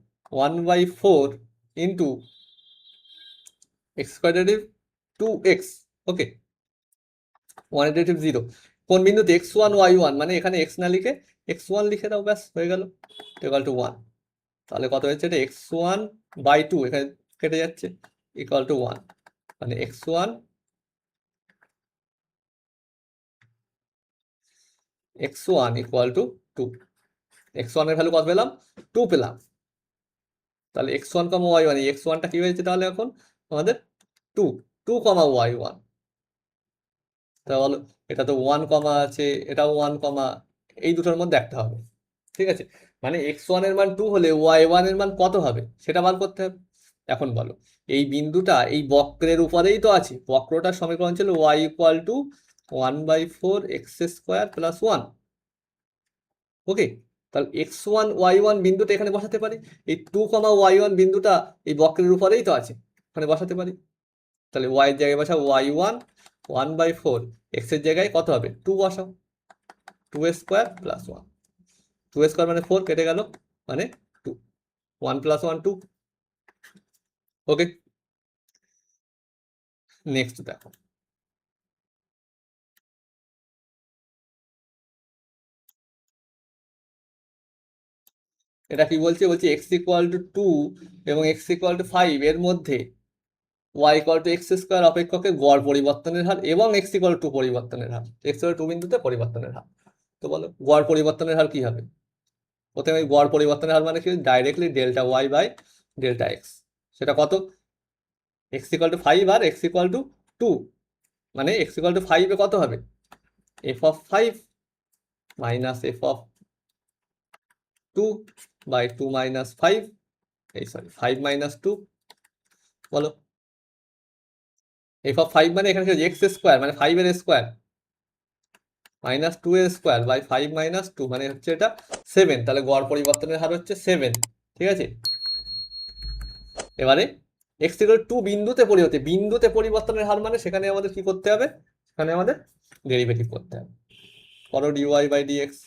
1/4 ইন্টু x² 2x। ওকে, 1/0 কোন বিন্দুতে? x1, y1, মানে এখানে x না লিখে x1 লিখে দাও, ব্যাস হয়ে গেল, ইকুয়াল টু 1। তাহলে কত হচ্ছে? এটা x1/2, এখানে কেটে যাচ্ছে, ইকুয়াল টু 1, মানে x1 ইকুয়াল টু 2। x1 এর ভ্যালু কত পেলাম? 2 পেলাম। তাহলে x1, y1, এই x1টা কি হয়েছে তাহলে এখন আমাদের 2, 2, y1। তাহলে এটা তো 1 কমা আছে, এটাও 1 কমা, এই দুটোর মধ্যে একটা হবে, ঠিক আছে? মানে x1 এর মান 2 হলে y1 এর মান কত হবে সেটা বার করতে হবে। এখন বলো, এই বিন্দুটা এই বক্রের উপরেই তো আছে, বক্রটার সমীকরণ ছিল y ইকুয়াল টু 1/4 x² + 1। ওকে, তাহলে x1, y1 বিন্দুটা এখানে বসাতে পারি, এই 2, y1 বিন্দুটা এই বক্রের উপরেই তো আছে, এখানে বসাতে পারি। তাহলে y এর জায়গায় বসাও y1, 1/4, x এর জায়গায় কত হবে? 2 বসাও, 2² + 1, 2² মানে 4, কেটে গেল, মানে 2, 1 + 1 2। ওকে, নেক্সট দেখো, এটা কি বলছে? বলছে x ইকুয়াল টু 2 এবং x ইকুয়াল টু 5 এর মধ্যে y ইকুয়াল টু x² অপেক্ষকের গড় পরিবর্তনের হার এবং x ইকুয়াল টু পরিবর্তনের হার, x ইকুয়াল টু বিন্দুতে পরিবর্তনের হার। তো বলো গড় পরিবর্তনের হার কি হবে? প্রথমে গড় পরিবর্তনের হার মানে কি? Directly delta y by delta x, সেটা কত? x ইকুয়াল টু 5 আর x ইকুয়াল টু 2, মানে x ইকুয়াল টু 5 এ কত হবে? f(5) মাইনাস f(2) মাইনাস 5, এই সরি 5 মাইনাস 2। বলো f(5) মানে এখানে x² মানে 5 এর square, minus two a square by 5 minus 2 মানে হচ্ছে এটা 7, তাহলে গড় পরিবর্তনের হার হচ্ছে 7। ঠিক আছে, এবারে এক্স ইকুয়াল টু বিন্দুতে পরিবর্তনের হার মানে সেখানে আমাদের কি করতে হবে, সেখানে আমাদের ডেরিভেটিভ করতে হবে। করো dy by dx,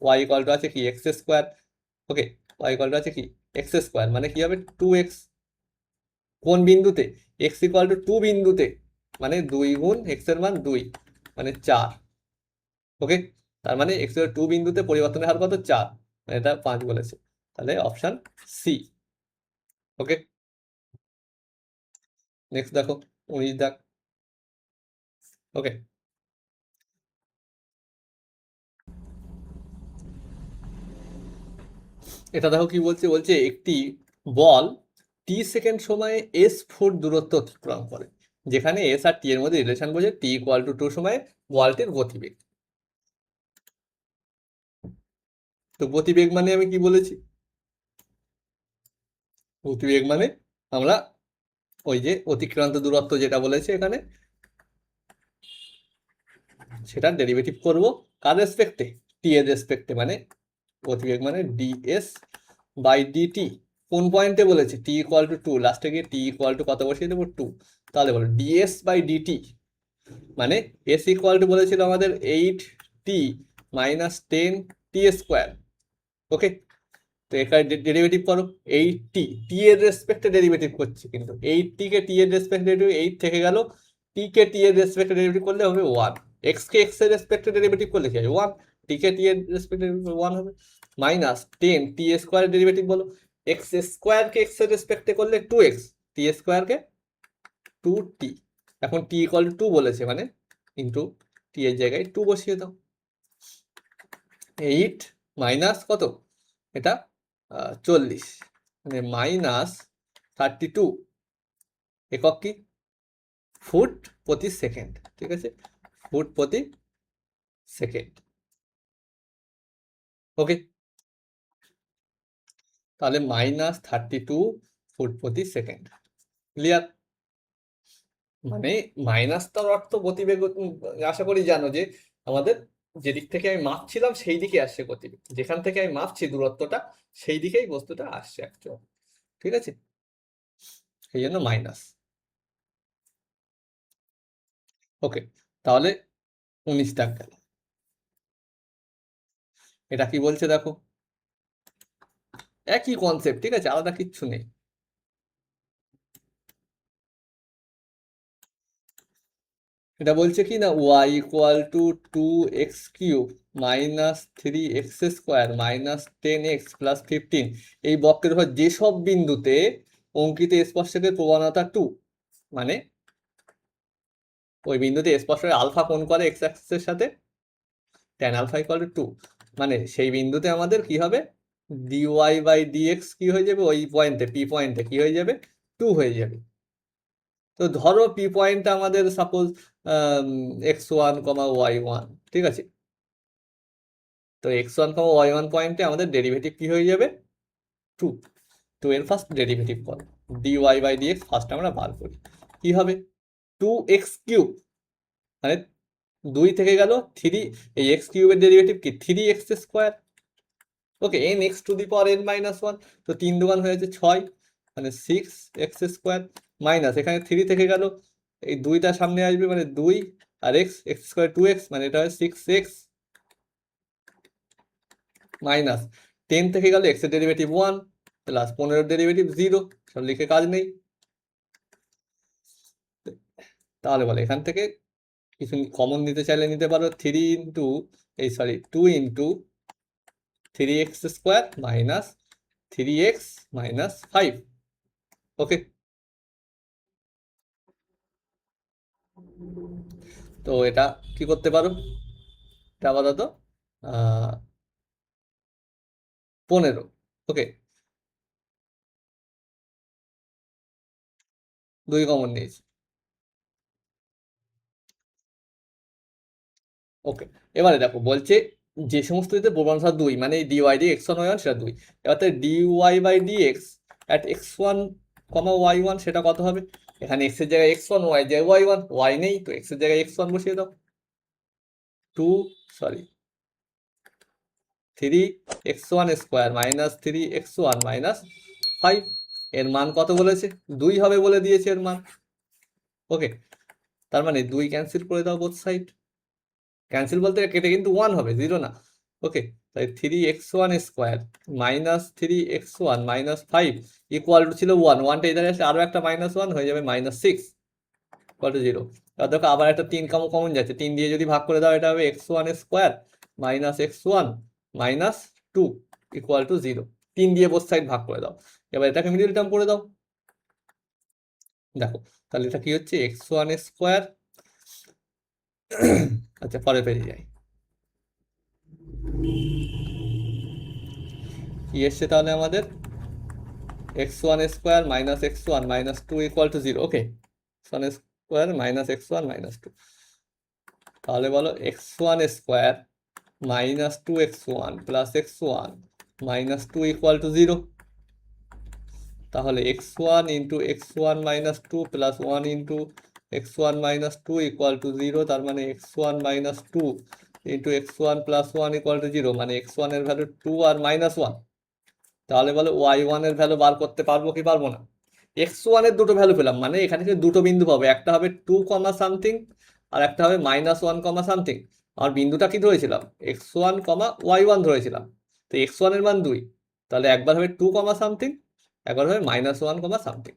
y equal to আছে কি x square. Okay, y equal to আছে কি এক্স স্কোয়ার, মানে কি হবে 2x। কোন বিন্দুতে, এক্স ইকুয়াল টু 2 বিন্দুতে, মানে 2 গুণ এক্স এর মান 2 মানে 4। ওকে, তার মানে এক্স এর 2 বিন্দুতে পরিবর্তনের হার কত 4, মানে এটা 5 বলেছে, তাহলে অপশন সি। ওকে, নেক্সট দেখো 19 দাগ। ওকে, এটা দেখো কি বলছে, বলছে একটি বল টি সেকেন্ড সময়ে এস ফুট দূরত্ব অতিক্রম করে, যেখানে এস আর টি এর মধ্যে রিলেশন বোঝে টি ইকুয়াল টু 2 সময়ে বলটির গতিবেগ। তো গতিবেগ মানে আমি কি বলেছি, গতিবেগ মানে আমরা ওই যে অতিক্রান্ত দূরত্ব যেটা বলেছে এখানে, সেটা ডেরিভেটিভ করব কার রেসপেক্টে, টি এর রেসপেক্টে, মানে গতিবেগ মানে ডিএস বাই ডিটি। কোন পয়েন্টে বলেছে, টি ইকুয়াল টু 2, লাস্টে গিয়ে টি ইকুয়াল টু কত বসিয়ে দেবো 2, তাহলে বলো ডিএস বাই ডিটি মানে এস ইকুয়াল টু বলেছিল আমাদের 8t মাইনাস 10t স্কোয়ার। ওকে, তো এখানে ডেরিভেটিভ করো 8t, টি এর রেসপেক্টে ডেরিভেটিভ করছি, কিন্তু 8t কে টি এর রেসপেক্টে ডেরিভেটিভ, 8 থেকে গেল, t কে টি এর রেসপেক্টে ডেরিভেটিভ করলে হবে 1, x কে x এর রেসপেক্টে ডেরিভেটিভ করলে কি হবে 1, t কে টি এর রেসপেক্টে 1 হবে, মাইনাস 10t স্কোয়ার ডেরিভেটিভ বলো, x স্কোয়ার কে x এর রেসপেক্টে করলে 2x, t স্কোয়ার কে 2t। এখন t ইকুয়াল টু 2 বলেছে, মানে ইন্টু টি এর জায়গায় 2 বসিয়ে দাও। 8 মাইনাস কত, এটা 40, মানে মাইনাস 32 একক কি ফুট প্রতি সেকেন্ড। ঠিক আছে, ফুট প্রতি সেকেন্ড। ওকে, তাহলে মাইনাস 32 ফুট প্রতি সেকেন্ড। ক্লিয়ার, মানে মাইনাস তার অর্থ গতিবেগ, আশা করি জানো যে আমাদের যেদিক থেকে আমি মাপছিলাম সেই দিকে আসছে গতিবেগ, যেখান থেকে আমি মাপছি দূরত্বটা সেই দিকেই বস্তুটা আসছে অ্যাকচুয়াল। ঠিক আছে, সেই জন্য মাইনাস। ওকে, তাহলে 19 দাগ গেল। এটা কি বলছে দেখো, একই কনসেপ্ট, ঠিক আছে, আলাদা কিচ্ছু নেই। এটা বলছে কি না, y equal to 2x³ minus 3x square minus 10x plus 15, এই বক্রের উপর যেসব বিন্দুতে অঙ্কিত স্পর্শকের প্রবণতা 2, মানে ওই বিন্দুতে স্পর্শকের আলফা কোণ করে x অ্যাক্সিসের সাথে, tan আলফা ইকুয়াল টু 2, মানে সেই বিন্দুতে আমাদের কি হবে, dy বাই dx কি হয়ে যাবে, ওই পয়েন্টে পি পয়েন্টে কি হয়ে যাবে 2 হয়ে যাবে। তো ধরো পি পয়েন্টটা আমাদের সাপোজ x1 y1, ঠিক আছে, তো x1 y1 পয়েন্টে আমাদের ডেরিভেটিভ কি হয়ে যাবে 2, 2 এর ফার্স্ট ডেরিভেটিভ করো, dy বাই dx ফার্স্ট আমরা বার করি, কি হবে 2x³ মানে 2 থেকে গেল 3, এই x³ এর ডেরিভেটিভ কি 3x square. Okay, nx to the power n minus 1, তো 3 দুগুণ হয়েছে 6, মানে 6x স্কোয়ার, মাইনাস এখানে 3 থেকে গেল, এই 2টা সামনে আসবে, মানে 2 আর x স্কোয়ার 2x, মানে এটা হয় 6x, মাইনাস 10 থেকে গেল x এর ডেরিভেটিভ 1 প্লাস 15 ডেরিভেটিভ 0, সব লিখে কাজ নেই। তাহলে বলে এখান থেকে কিছু কমন নিতে চাইলে নিতে পারো, 3 ইন্টু এই sorry 2 into 3x square minus 3x minus 5। ওকে, তো এটা কি করতে পারো, এটা আপাতত 15। ওকে, 2 কমন নিয়েছি। ওকে, এবারে দেখো বলছে যে সমস্ত ক্ষেত্রে প্রবণতা 2, মানে ডিওয়াই ডি x1 y1 সেটা 2, এবার dy by dx at x1 y1 সেটা কত হবে, এখানে x এর জায়গায় x1, y এর জায়গায় y1, y নেই, তো x এর জায়গায় x1 বসিয়ে দাও, 3x1 square minus 3x1 minus 5, এর মান কত বলেছে? 2 হবে বলে দিয়েছে এর মান। ওকে, তার মানে 2 ক্যান্সেল করে দাও বোথ সাইড। ক্যান্সেল বলতে কেটে কিন্তু 1 হবে, 0 না। ওকে, তাই 3x1 square minus 3x1 minus 5 equal to ছিল 1, 1টা এধারে আসলে আরো একটা -1 হয়ে যাবে -6 ইকুয়াল টু 0। আর দেখো আবার একটা 3 কমন যাচ্ছে, 3 দিয়ে যদি ভাগ করে দাও এটা হবে x1 square minus x1 minus 2 equal to 0। 3 দিয়ে বোথ সাইড ভাগ করে দাও, এবার এটাকে মিডল টার্ম করে দাও। দেখো তাহলে এটা কি হচ্ছে, x1 স্কোয়ার, আচ্ছা পরে পেয়ে যাই, কি এসছে তাহলে আমাদের x1 square minus x1 minus 2 equal to 0। Okay, x1 square minus x1 minus 2, তাহলে বলো x1 square minus 2x1 plus x1 minus 2 equal to 0। তাহলে x1 into x1 minus 2 plus 1 into x1 minus 2 equal to 0, তার মানে x1 minus 2 into x1 plus 1 equal to 0, মানে x1 এর value 2 আর -1। তাহলে বলো y1 এর ভ্যালু বার করতে পারবো কি পারবো না? x1 এর দুটো ভ্যালু পেলাম, মানে এখানে কিন্তু দুটো বিন্দু পাবো, একটা হবে 2 কমা সামথিং আর একটা হবে -1 কমা সামথিং। আর বিন্দুটা কি ধরেছিলাম, x1 কমা y1 ধরেছিলাম, তো x1 এর মান 2, তাহলে একবার হবে 2 কমা সামথিং, একবার হবে -1 কমা সামথিং।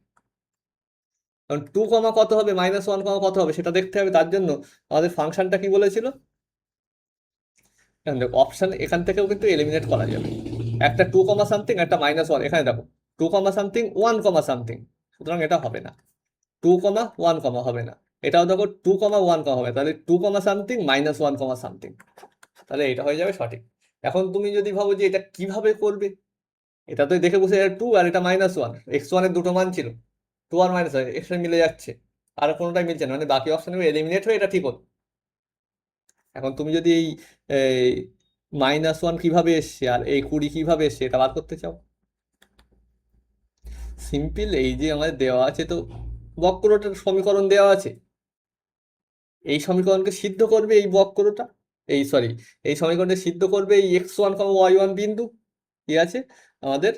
কারণ 2 কমা কত হবে, -1 কমা কত হবে সেটা দেখতে হবে, তার জন্য আমাদের ফাংশনটা কি বলেছিল, অপশন এখান থেকেও কিন্তু এলিমিনেট করা যাবে, একটা 2 কমা সামথিং একটা -1, এখানে দেখো 2 কমা সামথিং 1 কমা সামথিং, সুতরাং এটা হবে না। 2 কমা 1 কমা হবে না, এটাও দেখো 2 কমা 1 কমা হবে, তাহলে 2 কমা সামথিং -1 কমা সামথিং, তাহলে এটা হয়ে যাবে সঠিক। এখন তুমি যদি ভাবো যে এটা কিভাবে করবে, এটা তো দেখে বুঝে 2 আর এটা -1, x1 এর দুটো মান ছিল 2 আর -1, এক্সট্রা মিলে যাচ্ছে, আর কোনোটাই মিলছে না, মানে বাকি অপশন এলিমিনেট হয়ে এটা ঠিক হলো। এখন তুমি যদি এই -1 কিভাবে এসছে আর এই 20 কিভাবে এসছে এটা বার করতে চাও, সিম্পল, এই যে আমাদের দেওয়া আছে তো বক্রটার সমীকরণ দেওয়া আছে, এই সমীকরণকে সিদ্ধ করবে এই বক্রটা, এই সমীকরণকে সিদ্ধ করবে এই x1 y1 বিন্দু, কি আছে আমাদের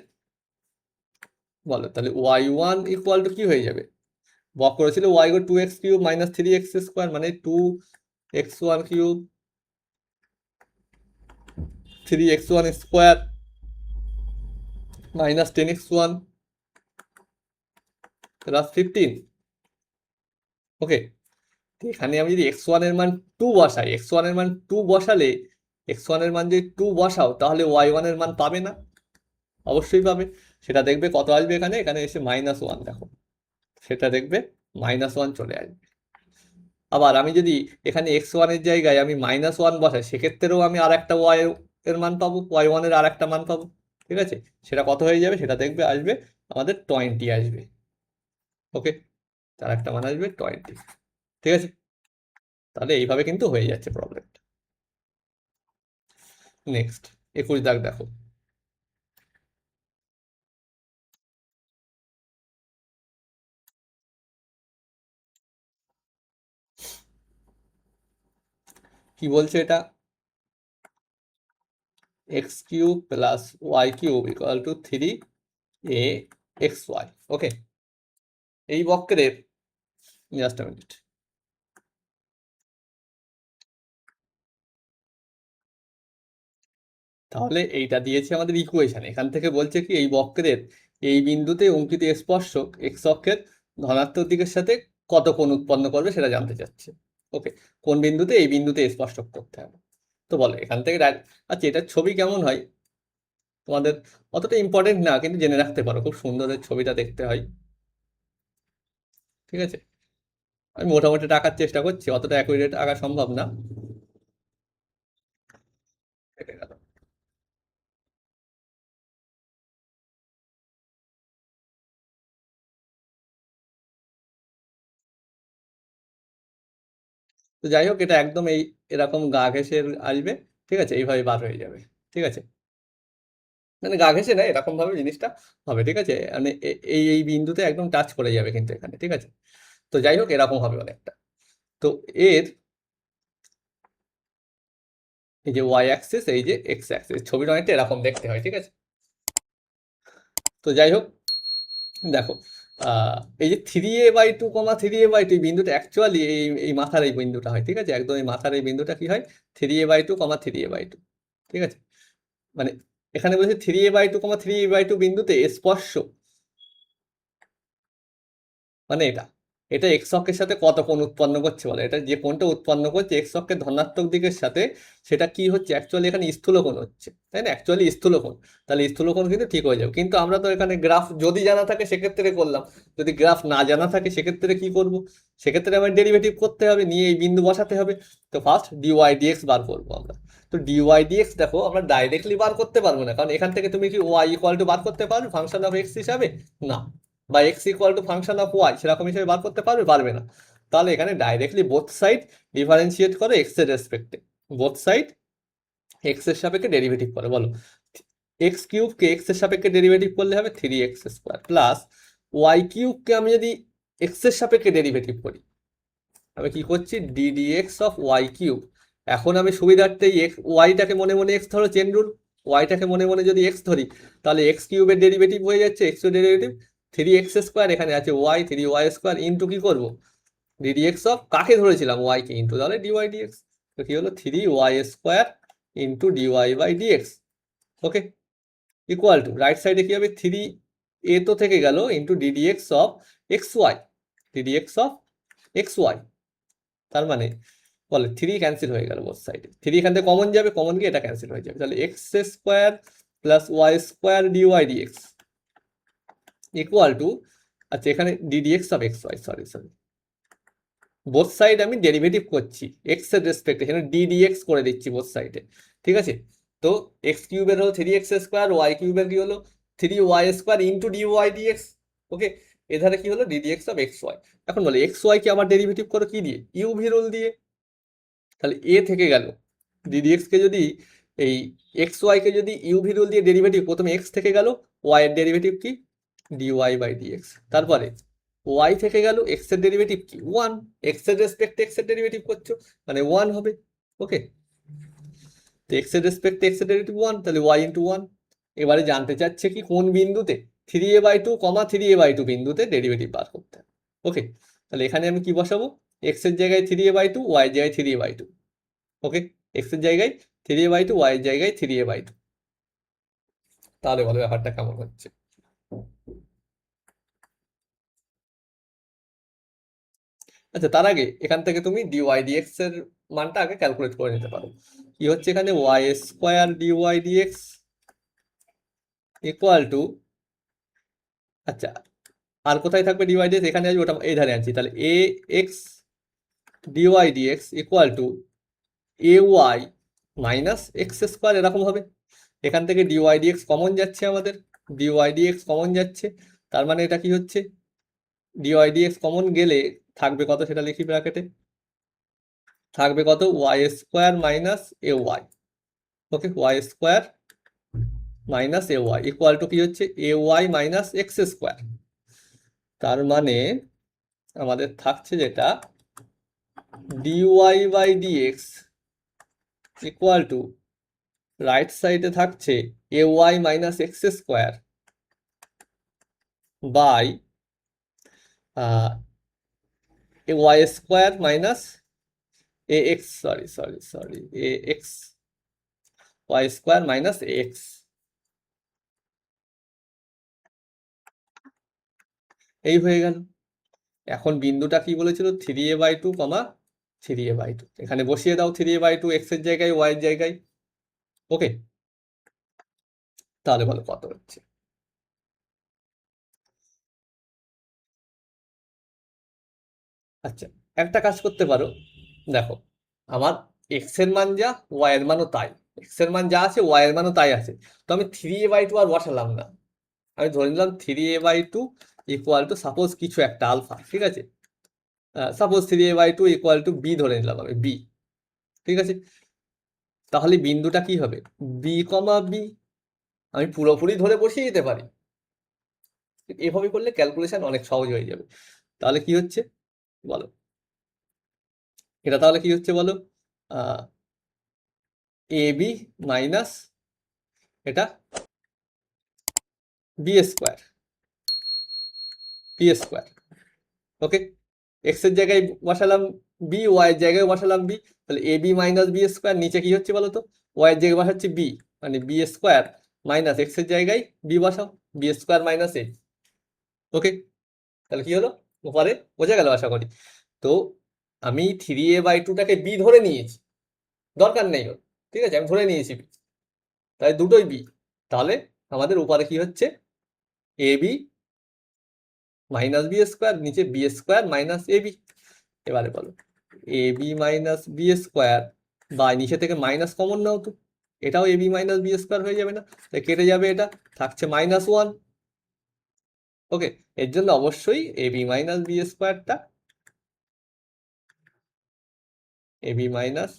বলো, তাহলে y1 ইকুয়াল টু কি হয়ে যাবে, বক্র ছিল y গো 2x cube minus 3x square, মানে 2x1 cube 3x1 square minus 10x1 plus 15। ওকে, এখানে আমি যদি x1 এর মান 2 বসাই, x1 এর মান 2 বসালে, x1 এর মান যদি 2 বসাও তাহলে y1 এর মান পাবে না? অবশ্যই পাবে। সেটা দেখবে কত আসবে, এখানে এখানে এসে -1, দেখো সেটা দেখবে -1 চলে আসবে। আবার আমি যদি এখানে x1 এর জায়গায় আমি -1 বসাই, সেক্ষেত্রেও আমি আর একটা y এর মান পাবো, y1 এর আর একটা মান পাবো, ঠিক আছে? সেটা কত হয়ে যাবে সেটা দেখবে আসবে আমাদের 20 আসবে। ওকে, তার একটা মান আসবে 20, ঠিক আছে? তাহলে এইভাবে কিন্তু হয়ে যাচ্ছে প্রবলেমটা। নেক্সট 21 দাগ দেখো, কি বলছে এটা, x cube plus y cube equal to 3axy। Okay, এই বক্রের, জাস্ট মিনিট, তাহলে এইটা দিয়েছে আমাদের ইকুয়েশন, এখান থেকে বলছে কি এই বক্রের এই বিন্দুতে অঙ্কিত স্পর্শক এক্স অক্ষের ধনাত্মক দিকের সাথে কত কোণ উৎপন্ন করবে সেটা জানতে চাচ্ছে। ওকে, কোন বিন্দুতে এই বিন্দুতে স্পর্শক করতে হবে, তো বলো এখান থেকে আচ্ছা এটার ছবি কেমন হয় তোমাদের অতটা ইম্পর্টেন্ট না, কিন্তু জেনে রাখতে পারো, খুব সুন্দর ছবিটা দেখতে হয়, ঠিক আছে? আমি মোটামুটি আঁকার চেষ্টা করছি, অতটা অ্যাকুরেট আঁকা সম্ভব না। কেটে গেল। তো যাই হোক, এটা একদম এই এরকম গা ঘেঁষে আসবে, ঠিক আছে? এইভাবে বার হয়ে যাবে, ঠিক আছে? মানে গা ঘেঁষে না, এরকম ভাবে জিনিসটা হবে, ঠিক আছে? মানে এই এই বিন্দুতে একদম টাচ করে যাবে কিন্তু এখানে, ঠিক আছে? তো যাই হোক এরকম হবে অনেকটা। তো এর এই যে ওয়াই অ্যাক্সিস, এই যে এক্স অ্যাক্সিস, ছবিটা অনেকটা এরকম দেখতে হয়, ঠিক আছে। তো যাই হোক, দেখো এই যে 3a/2, 3a/2 বিন্দুটা অ্যাকচুয়ালি এই মাথার এই বিন্দুটা হয়, ঠিক আছে, একদম এই মাথার এই বিন্দুটা কি হয়, 3a/2, 3a/2, ঠিক আছে। মানে এখানে বলছে 3a/2, 3a/2 বিন্দুতে স্পর্শ, মানে এটা এটা এক্স অক্ষের সাথে কত কোণ উৎপন্ন করছে বলে, এটা যে কোণটা উৎপন্ন করছে এক্স অক্ষের ধনাত্মক দিকের সাথে, সেটা কি হচ্ছে অ্যাকচুয়ালি এখানে স্থূলকোণ হচ্ছে, তাই না, অ্যাকচুয়ালি স্থূলকোণ। তাহলে স্থূলকোণ কিন্তু ঠিক হয়ে যাবে, কিন্তু আমরা তো এখানে গ্রাফ যদি জানা থাকে সেক্ষেত্রে করলাম, যদি গ্রাফ না জানা থাকে সেক্ষেত্রে কি করব, সেক্ষেত্রে আমার ডেরিভেটিভ করতে হবে, নিয়ে এই বিন্দু বসাতে হবে। তো ফার্স্ট ডিওয়াই ডিএক্স বার করবো আমরা। তো ডিওয়াই ডিএক্স দেখো আমরা ডাইরেক্টলি বার করতে পারবো না, কারণ এখান থেকে তুমি কি ওয়াই ইকুয়াল টু বার করতে পারবে ফাংশন অফ এক্স হিসাবে, না, বা x equal to function of y সেরকম হিসেবে বার করতে পারবে, পারবে না। তাহলে এখানে ডাইরেক্টলি বোথ সাইড ডিফারেন্সিয়েট করো এক্স এর রেসপেক্টে, বোথ সাইড এক্স এর সাপেক্ষে ডেরিভেটিভ করে, বলো এক্স কিউব কে এক্স এর সাপেক্ষে ডেরিভেটিভ করলে হবে 3x² প্লাস ওয়াই কিউব কে আমি যদি এক্স এর সাপেক্ষে ডেরিভেটিভ করি, আমি কি করছি, ddx অফ ওয়াই কিউব। এখন আমি সুবিধার্থে ওয়াইটাকে মনে মনে এক্স ধরো, চেন রুল, ওয়াইটাকে মনে মনে যদি এক্স ধরি, তাহলে এক্স কিউবের ডেরিভেটিভ হয়ে যাচ্ছে এক্স এর ডেরিভেটিভ 3x², এখানে আছে ওয়াই, 3y² ইন্টু কি করবো, ddx অফ কাকে ধরেছিলাম, ওয়াই কে, ইন্টু তাহলে dy dx। তো কি হলো 3y² into dy/dx, okay, equal to right সাইডে কি হবে, 3a তো থেকে গেল into ddx of xy, ddx of xy। তার মানে বলে 3 ক্যান্সেল হয়ে গেল বোথ সাইডে, 3 এখান থেকে কমন যাবে, কমন গিয়ে এটা ক্যান্সেল হয়ে যাবে, তাহলে x² plus y² dy/dx equal to, আচ্ছা এখানে ddx of xy, sorry sorry, both side আমি ডেরিভেটিভ করছি এক্স এর রেসপেক্টে, এখানে ddx করে দিচ্ছি বোথ সাইডে, ঠিক আছে। তো এক্স কিউবের হলো 3x², ওয়াই কিউবের কি হলো 3y² ইন্টু dy/dx, ওকে, এধারে কি হলো ddx অফ xy। এখন বলে xy কে আবার ডেরিভেটিভ করো কি দিয়ে, ইউভি রুল দিয়ে, তাহলে এ থেকে গেল ddx কে যদি এই xy কে যদি ইউভি রুল দিয়ে ডেরিভেটিভ, প্রথমে x থেকে গেল, y এর ডেরিভেটিভ কি dy/dx, তারপরে y থেকে গেল x এর ডেরিভেটিভ কি 1, x এর রেসপেক্টে x এর ডেরিভেটিভ করছো মানে 1 হবে, ওকে। তো x এর রেসপেক্টে x এর ডেরিভেটিভ 1, তাহলে y ইন্টু 1। এবারে জানতে চাচ্ছে কি কোন বিন্দুতে, 3a/2, 3a/2 বিন্দুতে ডেরিভেটিভ বার করতে হবে, ওকে। তাহলে এখানে আমি কি বসাবো, x এর জায়গায় 3a/2, y এর জায়গায় 3a/2, ওকে, x এর জায়গায় 3a/2, y এর জায়গায় 3a/2। তাহলে বলো ব্যাপারটা কেমন হচ্ছে। আচ্ছা তার আগে এখান থেকে তুমি dy/dx এর মানটা আগে ক্যালকুলেট করে নিতে পারো, কি হচ্ছে এখানে y² dy/dx ইকুয়াল টু, আচ্ছা আর কোথায় থাকবে dy/dx, এখানে আছে, ওটা এই ধারে আনছি, তাহলে ax dy/dx equal to ay minus x² এরকম হবে। এখান থেকে dy/dx কমন যাচ্ছে আমাদের, dy/dx কমন যাচ্ছে, তার মানে এটা কি হচ্ছে, dy/dx কমন গেলে থাকবে কত সেটা লিখি ব্র্যাকেটে, থাকবে কত y² minus ay, okay, y² minus ay equal to কি হচ্ছে ay মাইনাস x²। তার মানে আমাদের থাকছে যেটা dy/dx ইকুয়াল টু রাইট সাইডে থাকছে ay minus x² by y² minus ax, sorry sorry sorry, ax, y² minus ax, এই হয়ে গেল। এখন বিন্দুটা কি বলেছিল 3a/2, 3a/2, এখানে বসিয়ে দাও 3a/2 এক্স এর জায়গায় ওয়াই এর জায়গায়, ওকে। তাহলে বলো কত হচ্ছে, আচ্ছা একটা কাজ করতে পারো, দেখো আমার এক্স এর মান যা ওয়াই এর মানও তাই, এক্স এর মান যা আছে ওয়াই এর মানও তাই আছে, তো আমি 3a/2 আর বসালাম না, আমি ধরে নিলাম 3a/2 ইকুয়াল টু সাপোজ কিছু একটা আলফা, ঠিক আছে, suppose 3a/2 equal to B ধরে নিলাম আমি, বি, ঠিক আছে। তাহলে বিন্দুটা কি হবে বি, আমি পুরোপুরি ধরে বসিয়ে দিতে পারি, এভাবে করলে ক্যালকুলেশন অনেক সহজ হয়ে যাবে। তাহলে কি হচ্ছে বলো, এটা তাহলে কি হচ্ছে বলো, এ বি মাইনাস এটা বি স্কোয়ার, ওকে। এক্স এর জায়গায় বসালাম বি, ওয়াই এর জায়গায় বসালাম বি, তাহলে এ বি মাইনাস বি স্কোয়ার, নিচে কি হচ্ছে বলো তো, ওয়াই এর জায়গায় বসাচ্ছি বি, মানে বি স্কোয়ার মাইনাস এক্স এর জায়গায় বি বসাও, বি স্কোয়ার মাইনাস এ, ওকে। তাহলে কি হলো, উপরে বোঝা গেল আশা করি। তো আমি 3a/2টাকে বি ধরে নিয়েছি, দরকার নেই ওর, ঠিক আছে, আমি ধরে নিয়েছি বি, তাই দুটোই বি। তাহলে আমাদের উপরে কি হচ্ছে, এ বি মাইনাস বি স্কোয়ার, নিচে B square minus A B. এবারে বলো এ বি মাইনাস বি স্কোয়ার, বা নিচে থেকে মাইনাস কমন নাও তো, এটাও এ বি মাইনাস বি স্কোয়ার হয়ে যাবে না, তাই কেটে যাবে, এটা থাকছে -1। ওকে, এর জন্য অবশ্যই এ বি মাইনাস বি স্কোয়ারটা, এ বি মাইনাস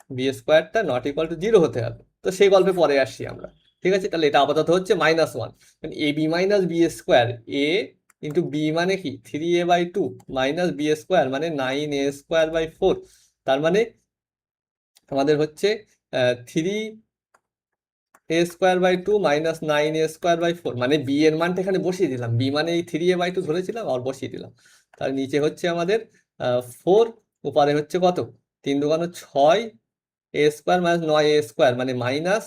বি স্কোয়ারটা নট ইকুয়াল টু 0 হতে হবে। তো সেই গল্পে পরে আসছি আমরা, ঠিক আছে। তাহলে এটা আপাতত হচ্ছে -1, এ বি মাইনাস বি স্কোয়ার, এ ইন্টু বি মানে কি 3a/2 মাইনাস বি স্কোয়ার মানে 9a² / 4, তার মানে আমাদের হচ্ছে 3a² / 2 মাইনাস 9a² / 4, মানে বি এর মানটা এখানে বসিয়ে দিলাম, বি মানে এই 3a/2 ধরেছিলাম আর বসিয়ে দিলাম। তার নিচে হচ্ছে আমাদের 4, উপরে হচ্ছে কত, 3 দুগুণ 6, a² মাইনাস 9a² মানে মাইনাস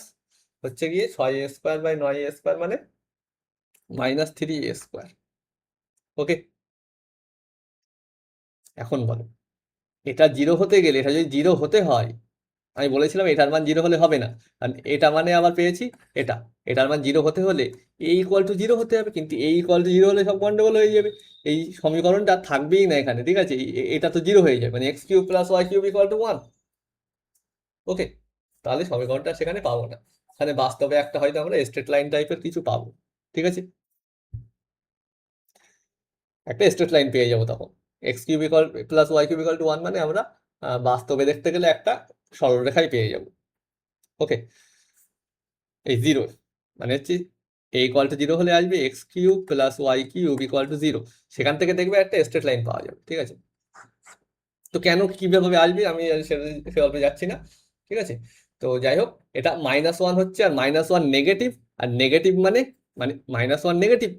হচ্ছে গিয়ে 6a² / 9a² মানে -3a²। ওকে, এখন বলো এটা 0 হতে গেলে, এটা যদি 0 হতে হয়, আমি বলেছিলাম এটার মান 0 হলে হবে না, কারণ এটা মানে আবার পেয়েছি এটা, এটার মান 0 হতে হলে এ ইকুয়াল টু 0 হতে হবে, কিন্তু এ ইকুয়াল টু 0 হলে সব গন্ডগোল হয়ে যাবে, এই সমীকরণটা থাকবেই না এখানে, ঠিক আছে, এটা তো 0 হয়ে যাবে, মানে x³ + y³ = 1। ওকে, তাহলে সমীকরণটা সেখানে পাবো না, এখানে বাস্তবে একটা হয়তো আমরা স্ট্রেট লাইন টাইপের কিছু পাবো, ঠিক আছে, একটা স্ট্রেট লাইন পেয়ে যাবো তখন, x³ + y³ = 1, মানে আমরা বাস্তবে দেখতে গেলে একটা সরলরেখাই পেয়ে যাবো। ওকে, এই 0 মানে হচ্ছে a = 0 হলে আসবে x³ + y³ = 0, সেখান থেকে দেখবে একটা স্ট্রেট লাইন পাওয়া যাবে, ঠিক আছে। তো কেন কিভাবে আসবে আমি সে গল্পে যাচ্ছি না, ঠিক আছে। তো যাই হোক, এটা -1 হচ্ছে, আর -1 নেগেটিভ, আর নেগেটিভ মানে মানে -1 নেগেটিভ,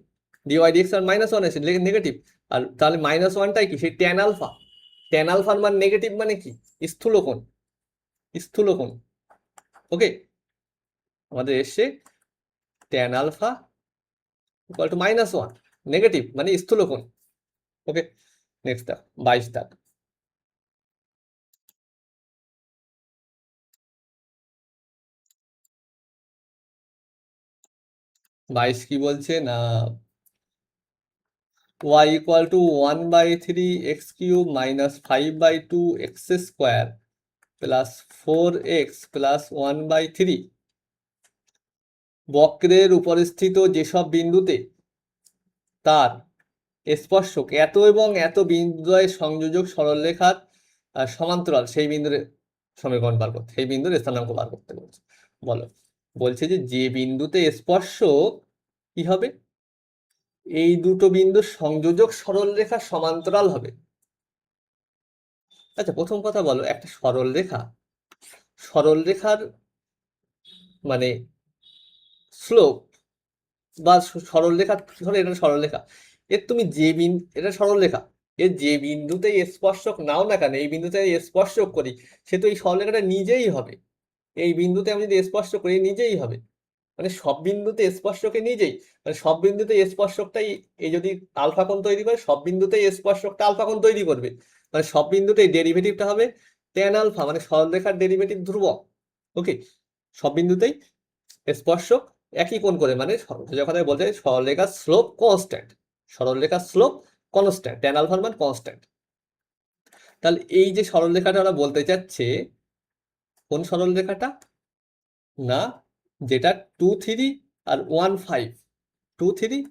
dy/dx আর -1 আছে নেগেটিভ, আর তাহলে -1টাই কি, সেই ট্যান আলফা, ট্যান আলফার মান নেগেটিভ মানে কি, স্থূলকোণ, স্থূলকোণ। ওকে, আমাদের এসছে ট্যান আলফা = -1, নেগেটিভ মানে স্থূলকোণ। ওকে, নেক্সট 22 কি বলছে না, y = 1/3 x³ - 5/2 x² + 4x + 1/3, বক্রের উপরিস্থিত যেসব বিন্দুতে তার স্পর্শক এত এবং এত বিন্দুদ্বয়ের সংযোজক সরলরেখার সমান্তরাল, সেই বিন্দুর সমীকরণ বার করতে, সেই বিন্দুর স্থানাঙ্ক বার করতে বলছে। বলো, বলছে যে বিন্দুতে স্পর্শক কি হবে, এই দুটো বিন্দুর সংযোজক সরলরেখার সমান্তরাল হবে। আচ্ছা, প্রথম কথা বলো, একটা সরলরেখার মানে স্লোপ বা সরলরেখা, ধরো এটা সরলরেখা, এর তুমি যে বিন্দু, এটা সরলরেখা, এর যে বিন্দুতে স্পর্শক নাও না কেন, এই বিন্দুতে স্পর্শক করি, সে তো এই সরলরেখাটা নিজেই হবে, এই বিন্দুতে আমি যদি স্পর্শ করি নিজেই হবে, মানে সব বিন্দুতে স্পর্শকে নিজেই, মানে সব বিন্দুতে স্পর্শকটাই, এই যদি আলফা কোণ তৈরি করে সব বিন্দুতেই স্পর্শকটা আলফা কোণ তৈরি করবে, মানে সব বিন্দুতেই ডেরিভেটিভটা হবে ট্যান আলফা, মানে সরলরেখার ডেরিভেটিভ ধ্রুবক। ওকে, সব বিন্দুতেই স্পর্শক একই কোণ করে, মানে সোজা কথায় বলতে সরলরেখার স্লোপ কনস্ট্যান্ট, সরলরেখার স্লোপ কনস্ট্যান্ট, ট্যান আলফার মান কনস্ট্যান্ট। তাহলে এই যে সরলরেখাটা ওরা বলতে চাচ্ছে, কোন সরলরেখাটা না, যেটা 2, 3 আর 1, 5, 2, 3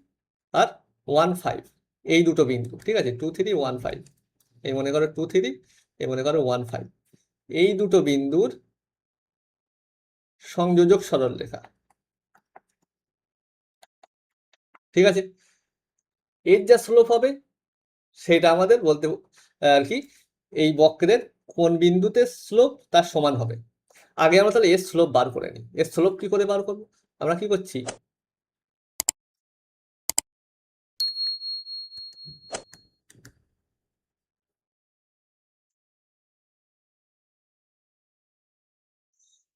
আর 1, 5, এই দুটো বিন্দু, ঠিক আছে, 2, 3, 1, 5, এই মনে করো 2, 3, এই মনে করো 1, 5, এই দুটো বিন্দুর সংযোজক সরলরেখা, ঠিক আছে, এর যা স্লোপ হবে সেটা আমাদের বলতে আর কি, এই বক্রের কোন বিন্দুতে স্লোপ তার সমান হবে। আগে আমরা তাহলে এর স্লোপ বার করে নিই। এর স্লোপ কি করে বার করবো? আমরা কি করছি,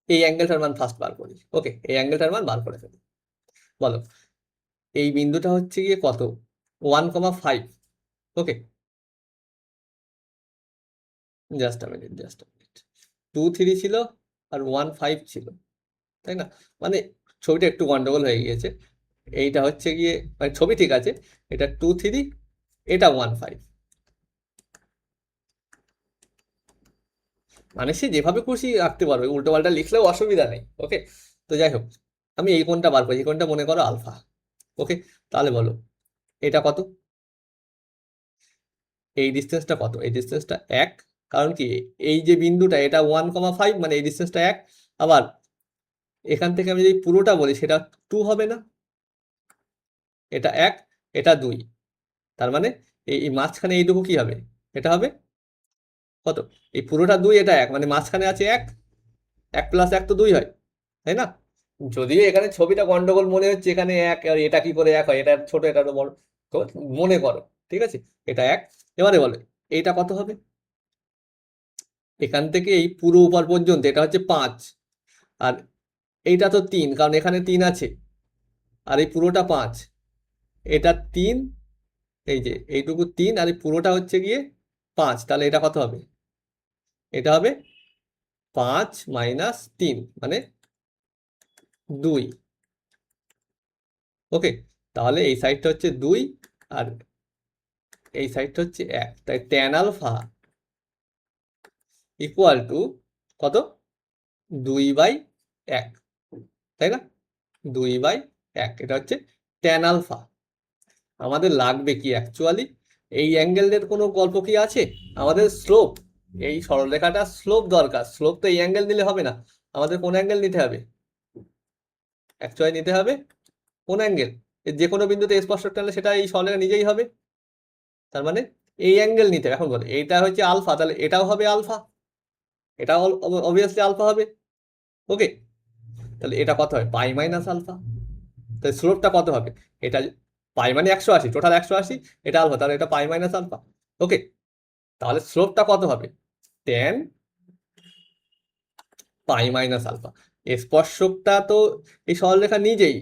এই অ্যাঙ্গেলটার মান ফার্স্ট বার করি। ওকে, এই অ্যাঙ্গেলটার মান বার করে ফেলি। বলো এই বিন্দুটা হচ্ছে গিয়ে কত, 1,5। ওকে, জাস্ট আ মিনিট, 2, 3 ছিল আর 1,5 ছিল, তাই না? মানে ছবিটা একটু গন্ডগোল হয়ে গিয়েছে। এইটা হচ্ছে গিয়ে মানে ছবি ঠিক আছে, এটা 2, 3, এটা 1,5। মানে সে যেভাবে খুশি আঁকতে পারবে, উল্টো পাল্টা লিখলেও অসুবিধা নেই। ওকে, তো যাই হোক, আমি এই কোণটা বার করি, এই কোণটা মনে করো আলফা। ওকে, তাহলে বলো এটা কত, এই ডিস্টেন্সটা কত? এই ডিস্টেন্সটা 1। কারণ কি, এই যে বিন্দুটা এটা 1,5, মানে এই ডিস্টেন্সটা 1। আবার এখান থেকে আমি যদি পুরোটা বলি সেটা 2 হবে না, এটা 1, এটা 2। তার মানে এই মাঝখানে এইটুকু কি হবে, এটা হবে কত, এই পুরোটা 2, এটা 1, মানে মাঝখানে আছে 1, 1 + 1 তো 2 হয়, তাই না? যদিও এখানে ছবিটা গন্ডগোল মনে হচ্ছে, এখানে 1 আর এটা কি করে 1 হয়, এটা ছোট এটা বড়, তো মনে করো, ঠিক আছে, এটা 1। এবারে বলে এইটা কত হবে, এখান থেকে এই পুরো উপর পর্যন্ত এটা হচ্ছে 5, আর এইটা তো 3, কারণ এখানে 3 আছে, আর এই পুরোটা 5, এটা 3, এই যে এইটুকু 3, আর এই পুরোটা হচ্ছে গিয়ে 5, তাহলে এটা কত হবে, এটা হবে 5 - 3 মানে 2। ওকে, তাহলে এই সাইডটা হচ্ছে 2 আর এই সাইডটা হচ্ছে 1, তাই ট্যান আলফা ইকুয়াল টু কত, 2/1, তাই না? 2/1, এটা হচ্ছে ট্যান আলফা। আমাদের লাগবে কি অ্যাকচুয়ালি, এই অ্যাঙ্গেলের কোনো গল্প কি আছে? আমাদের স্লোপ, এই সরলরেখাটা স্লোপ দরকার। স্লোপ তো এই অ্যাঙ্গেল নিলে হবে না, আমাদের কোন অ্যাঙ্গেল নিতে হবে, অ্যাকচুয়ালি নিতে হবে কোন অ্যাঙ্গেল, যে কোনো বিন্দুতে স্পর্শক টানলে সেটা এই সরলরেখা নিজেই হবে। তার মানে এই অ্যাঙ্গেল নিতে হবে। এখন বলো এইটা হচ্ছে আলফা, তাহলে এটাও হবে আলফা, এটাও অবভিয়াসলি আলফা হবে। ওকে, তাহলে এটা কত হয়, পাই মাইনাস আলফা। তাহলে স্লোপটা কত হবে, এটা পাই মানে 180, টোটাল 180, এটা আলফা, তাহলে এটা পাই মাইনাস আলফা। ওকে, তাহলে স্লোপটা কত হবে, ট্যান পাই মাইনাস আলফা। স্পর্শকটা তো এই সরলরেখা নিজেই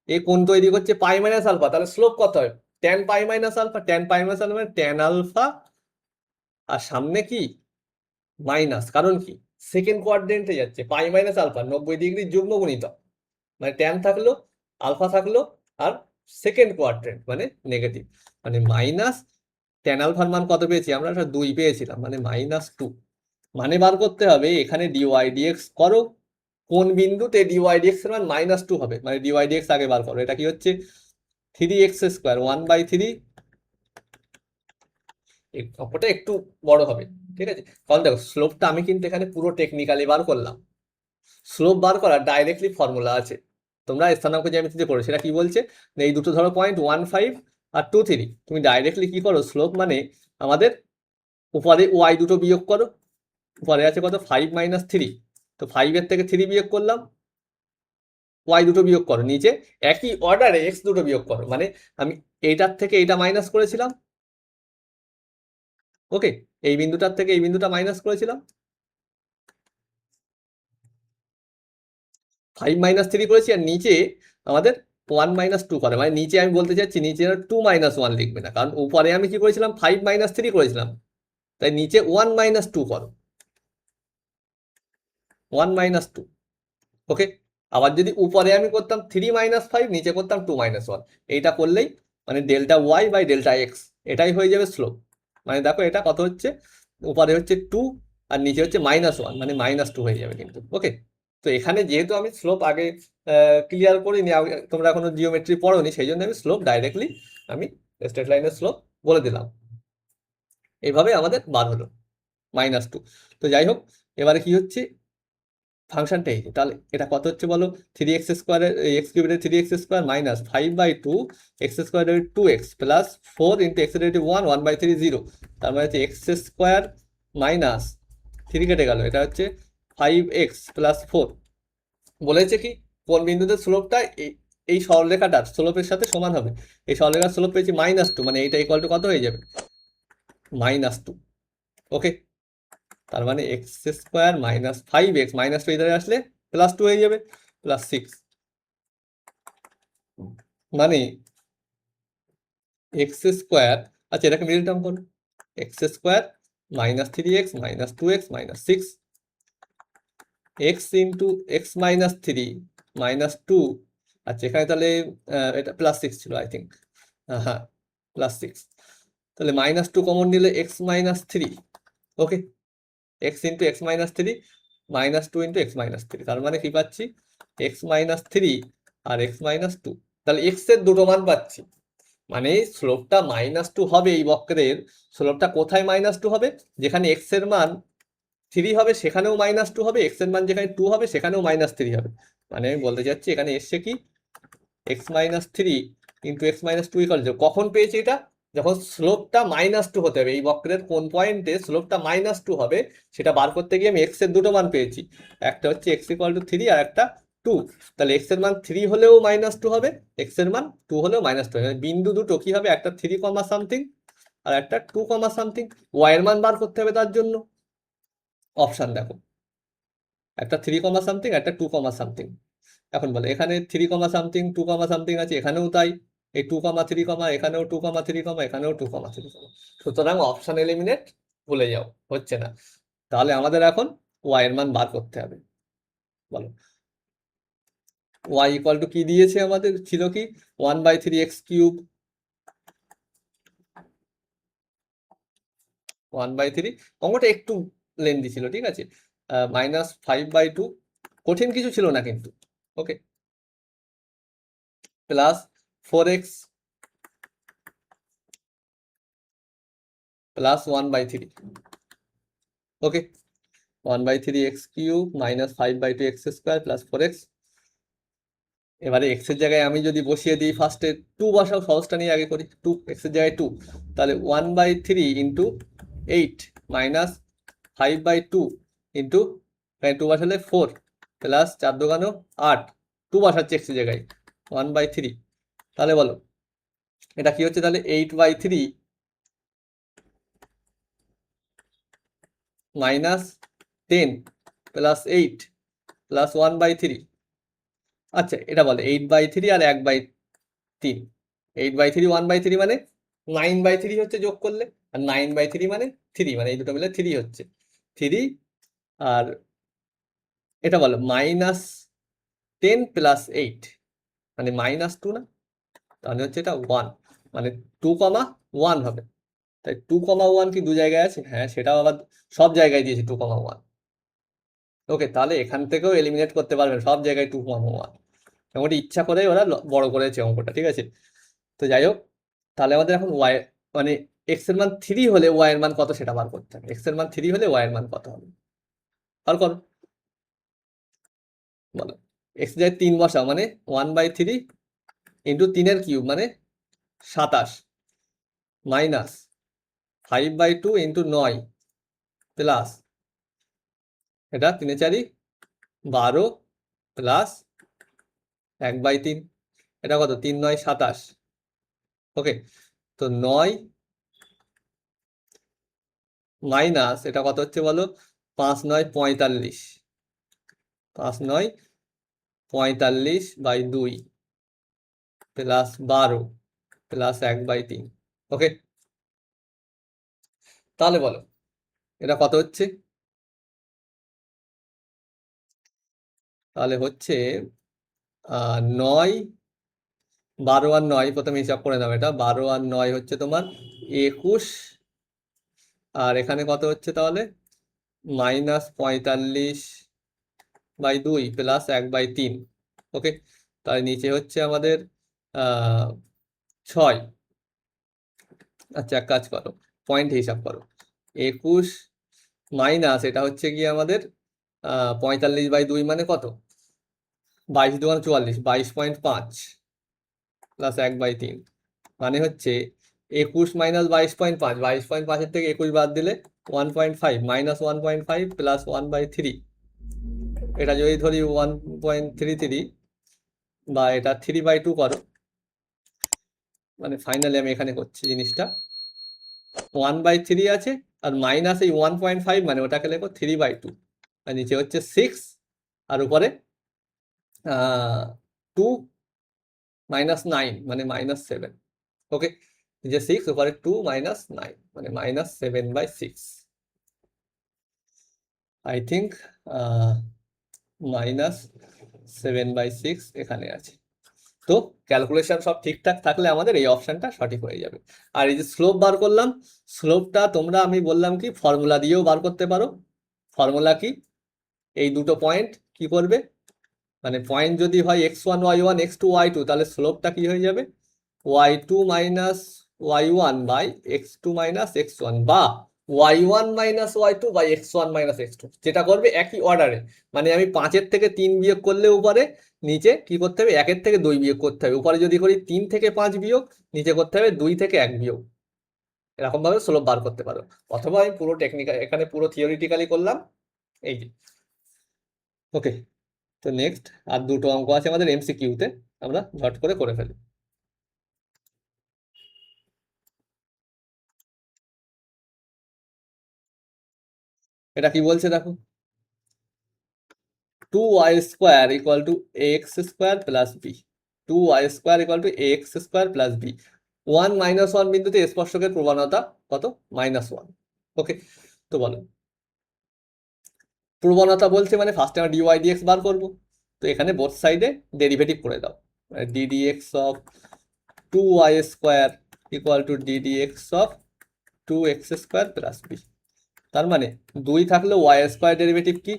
এই কোণ তৈরি করছে পাই মাইনাস আলফা, তাহলে স্লোপ কত হয়, tan pi minus alpha. Tan pi minus alpha মানে ট্যান আলফা, আর সামনে কি মাইনাস, কারণ কি সেকেন্ড কোয়াড্রেন্টে যাচ্ছে, পাই মাইনাস আলফা 90° যুগ্ম গুণিতক, মানে ট্যান থাকলো, আলফা থাকলো, আর সেকেন্ড কোয়াড্রেন্ট মানে নেগেটিভ, মানে মাইনাস ট্যান আলফার মান কত পেয়েছি আমরা, 2 পেয়েছিলাম, মানে -2। মানে বার করতে হবে এখানে dy/dx করো, কোন বিন্দুতে dy/dx এর মান -2 হবে, মানে dy/dx আগে বার করো। এটা কি হচ্ছে 3x², 1/3, অঙ্কটা একটু বড় হবে, ঠিক আছে? কারণ দেখো স্লোপটা আমি কিন্তু এখানে পুরো টেকনিক্যালি বার করলাম। স্লোপ বার করার ডাইরেক্টলি ফর্মুলা আছে, তোমরা স্থানাঙ্ক জ্যামিতিতে পড়ো। সেটা কি বলছে, এই দুটো ধরো পয়েন্ট 1,5 আর 2,3, তুমি ডাইরেক্টলি কি করো, স্লোপ মানে আমাদের উপরে ওয়াই দুটো বিয়োগ করো, উপরে আছে কত 5 - 3, তো 5 থেকে 3 বিয়োগ করলাম, ওয়াই দুটো বিয়োগ করো, নিচে একই অর্ডারে এক্স দুটো বিয়োগ করো, মানে আমি এইটার থেকে এইটা মাইনাস করেছিলাম। ওকে, এই বিন্দুটার থেকে এই বিন্দুটা মাইনাস করেছিলাম, 5 - 3 করেছি, আর নিচে আমাদের 1 - 2 করে, মানে নিচে আমি বলতে চাচ্ছি নিচে 2 - 1 লিখবে না, কারণ উপরে আমি কি করেছিলাম 5 - 3 করেছিলাম, তাই নিচে 1 - 2 করো, 1 - 2। ওকে, আবার যদি উপরে আমি করতাম 3 - 5, নিচে করতাম 2 - 1, এইটা করলেই মানে Δy/Δx এটাই হয়ে যাবে স্লোপ। মানে দেখো এটা কত হচ্ছে, উপরে হচ্ছে 2 আর নিচে হচ্ছে -1, মানে -2 হয়ে যাবে কিন্তু। ওকে, তো এখানে যেহেতু আমি স্লোপ আগে ক্লিয়ার করিনি, তোমরা এখনো জিওমেট্রি পড়োনি, সেই জন্য আমি স্লোপ ডাইরেক্টলি আমি স্ট্রেট লাইনের স্লোপ বলে দিলাম। এইভাবে আমাদের বার হলো -2। তো যাই হোক, এবারে কি হচ্ছে, ফাংশনটা এই যে, তাহলে এটা কত হচ্ছে বলো, 3x² x³ 3x² -5/2 x² 2x plus 4 × x 1 1/3 0, তার মানে হচ্ছে x² - 3 কেটে গেল, এটা হচ্ছে 5x প্লাস 4 বলেছে কি কোন বিন্দুতে স্লোপটা এই সরলরেখাটার স্লোপের সাথে সমান হবে। এই সরলরেখার স্লোপ পেয়েছি -2, মানে এইটা ইকুয়াল টু কত হয়ে যাবে, -2। ওকে, তার মানে x² মাইনাস 5x, -2 এধারে আসলে +2 হয়ে যাবে, +6, মানে x², আচ্ছা এটাকে মিডল টার্ম করো, x² minus 3x minus 2x minus 6, x into x minus 3 minus 2, আচ্ছা এখানে তাহলে এটা +6 ছিল আই থিঙ্ক, হ্যাঁ +6, তাহলে -2 কমন নিলে x মাইনাস 3, ওকে, x into x minus 3 -2 into x minus 3, তার মানে কি পাচ্ছি x মাইনাস 3 আর x মাইনাস 2, তাহলে x এর দুটো মান পাচ্ছি, মানে স্লোপটা -2 হবে। এই বক্রের স্লোপটা কোথায় -2 হবে, যেখানে x এর মান 3 হবে সেখানেও -2 হবে, x এর মান যেখানে 2 হবে সেখানেও -3 হবে, মানে আমি বলতে চাচ্ছি এখানে এসছে কি x minus 3 into x minus 2 equal 0। কখন পেয়েছি এটা, যখন স্লোপটা -2 হতে হবে, এই বক্রের কোন পয়েন্টে স্লোপটা -2 হবে সেটা বার করতে গিয়ে আমি x এর দুটো মান পেয়েছি, একটা হচ্ছে x ইকুয়াল টু 3 আর একটা 2, তাহলে x এর মান 3 হলেও -2 হবে, x এর মান 2 হলেও -2 হবে, বিন্দু দুটো কি হবে, একটা 3 কমা সামথিং আর একটা 2 কমা সামথিং, y এর মান বার করতে হবে তার জন্য, অপশন দেখো, একটা 3 কমা সামথিং একটা 2 কমা সামথিং। এখন বলে এখানে 3 কমা সামথিং 2 কমা সামথিং আছে, এখানেও তাই, এই 2 কমা 3 কমা, এখানেও 2 কমা 3 কমা, এখানেও 2 কমা 3 কমা, সুতরাং অপশন এলিমিনেট, ভুলে যাও, হচ্ছে না। তাহলে আমাদের এখন y এর মান বার করতে হবে, বলো y ইকুয়াল টু কি দিয়েছে, আমাদের ছিল কি 1/3x³ 1/3, অঙ্কটা একটু লেন্দি ছিল, ঠিক আছে, -5/2, কঠিন কিছু ছিল না কিন্তু, ওকে, প্লাস 4x প্লাস 1/3, ওকে, 1/3x³ minus 5/2x² plus 4x। এবারে x এর জায়গায় আমি যদি বসিয়ে দিই, ফার্স্টে 2 বসাও, সহজটা নিয়ে আগে করি, 2 x এর জায়গায় 2, তাহলে 1/3 ইন্টু 8 মাইনাস 5/2 ইন্টু 2 বসালে 4 প্লাস 4 দোকানো 8, 2 বসাচ্ছে x এর জায়গায় 1/3, তাহলে বলো এটা কি হচ্ছে, তাহলে 8/3 মাইনাস 10 প্লাস 8 প্লাস 1/3, আচ্ছা এটা বলে 8/3 আর 1/3, 8/3 1/3 মানে 9/3 হচ্ছে যোগ করলে, আর 9/3 মানে 3, মানে এই দুটো মিলে 3 হচ্ছে 3, আর এটা বলো -10 প্লাস 8 মানে -2 না, তাহলে হচ্ছে এটা 1, মানে 2,1 হবে, তাই 2,1 কি দু জায়গায় আছে, হ্যাঁ সেটাও আবার সব জায়গায় দিয়েছে 2,1, ওকে, তাহলে এখান থেকেও এলিমিনেট করতে পারবেন, সব জায়গায় 2,1, মোটামুটি ইচ্ছা করে ওরা বড় করেছে অঙ্কটা, ঠিক আছে। তো যাই হোক, তাহলে আমাদের এখন ওয়াই, মানে এক্স এর মান 3 হলে ওয়াই এর মান কত সেটা বার করতে হবে, এক্স এর মান 3 হলে ওয়াই এর মান কত হবে, বার করো, বলো, এক্স যায় 3 বসাও, মানে 1/3 ইন্টু 3 মানে 27 মাইনাস 5/2 ইন্টু 9 প্লাস এটা 3 4 12 প্লাস 1/3, এটা কত 3 9 27, ওকে, তো 9 মাইনাস এটা কত হচ্ছে বলো, 5 9 45, 5 9 45/2 প্লাস 12 প্লাস 1/3, ওকে, তাহলে বলো এটা কত হচ্ছে, তাহলে হচ্ছে 9 12 আর 9 প্রথমে হিসাব করে নাও, এটা 12 আর 9 হচ্ছে তোমার 21, আর এখানে কত হচ্ছে তাহলে -45/2 প্লাস 1/3, ওকে, তাহলে নিচে হচ্ছে আমাদের 6, আচ্ছা এক কাজ করো, পয়েন্ট হিসাব করো, 21 মাইনাস এটা হচ্ছে কি আমাদের 45/2 মানে কত, 22 2 44, 22.5 প্লাস 1/3, মানে হচ্ছে 21 মাইনাস 22.5, 22.5 থেকে 21 বাদ দিলে 1.5 মাইনাস 1.5 প্লাস 1/3, এটা যদি ধরি 1.33 বা এটা 3/2 করো, মানে ফাইনালি আমি এখানে করছি জিনিসটা 1/3 আছে, আর মাইনাস এই 1.5 মানে ওটাকে লেখো 3/2, আর নিচে হচ্ছে 6, আর উপরে 2 -9 মানে -7। ওকে, নিচে 6, উপরে 2 -9 মানে -7/6। আই থিঙ্ক -7/6 এখানে আছে। তো ক্যালকুলেশন সব ঠিকঠাক থাকলে আমাদের এই অপশনটা সঠিক হয়ে যাবে। আর এই যে স্লোপ বার করলাম, স্লোপটা তোমরা আমি বললাম কি ফর্মুলা দিয়েও বার করতে পারো। ফর্মুলা কি, এই দুটো পয়েন্ট কি করবে, মানে পয়েন্ট যদি হয় x1 y1 x2 y2, তাহলে স্লোপটা কি হয়ে যাবে y2 y1 by x2 x1, বা y1 y2 by x1 x2, যেটা করবে একই অর্ডারে। মানে আমি 5-এর থেকে 3 বিয়োগ করলে উপরে, নিচে কি করতে হবে 1-এর থেকে 2 বিয়োগ করতে হবে। উপরে যদি করি 3 থেকে 5 বিয়োগ, নিচে করতে হবে 2 থেকে 1 বিয়োগ। এরকম ভাবে স্লোপ বার করতে পারো, অথবা আমি পুরো টেকনিক্যাল এখানে পুরো থিওরিটিক্যালি করলাম এই যে। ওকে, তো নেক্সট আর দুটো অঙ্ক আছে আমাদের এমসিকিউতে, আমরা ঝট করে করে ফেলি। এটা কি বলছে দেখো, 2y² = ax² plus B, 2y² = ax² plus B. 1 -1 বিন্দুতে স্পর্শকের প্রবণতা কত, -1। ওকে, তো বলো প্রবণতা বলছে মানে ফার্স্টে আমরা ডিওয়াই ডিএক্স বার করবো। তো এখানে বোথ সাইডে ডেরিভেটিভ করে দাও, ddx of 2y² = ddx of 2x² plus b. তার মানে 2 থাকলে y² ডেরিভেটিভ কি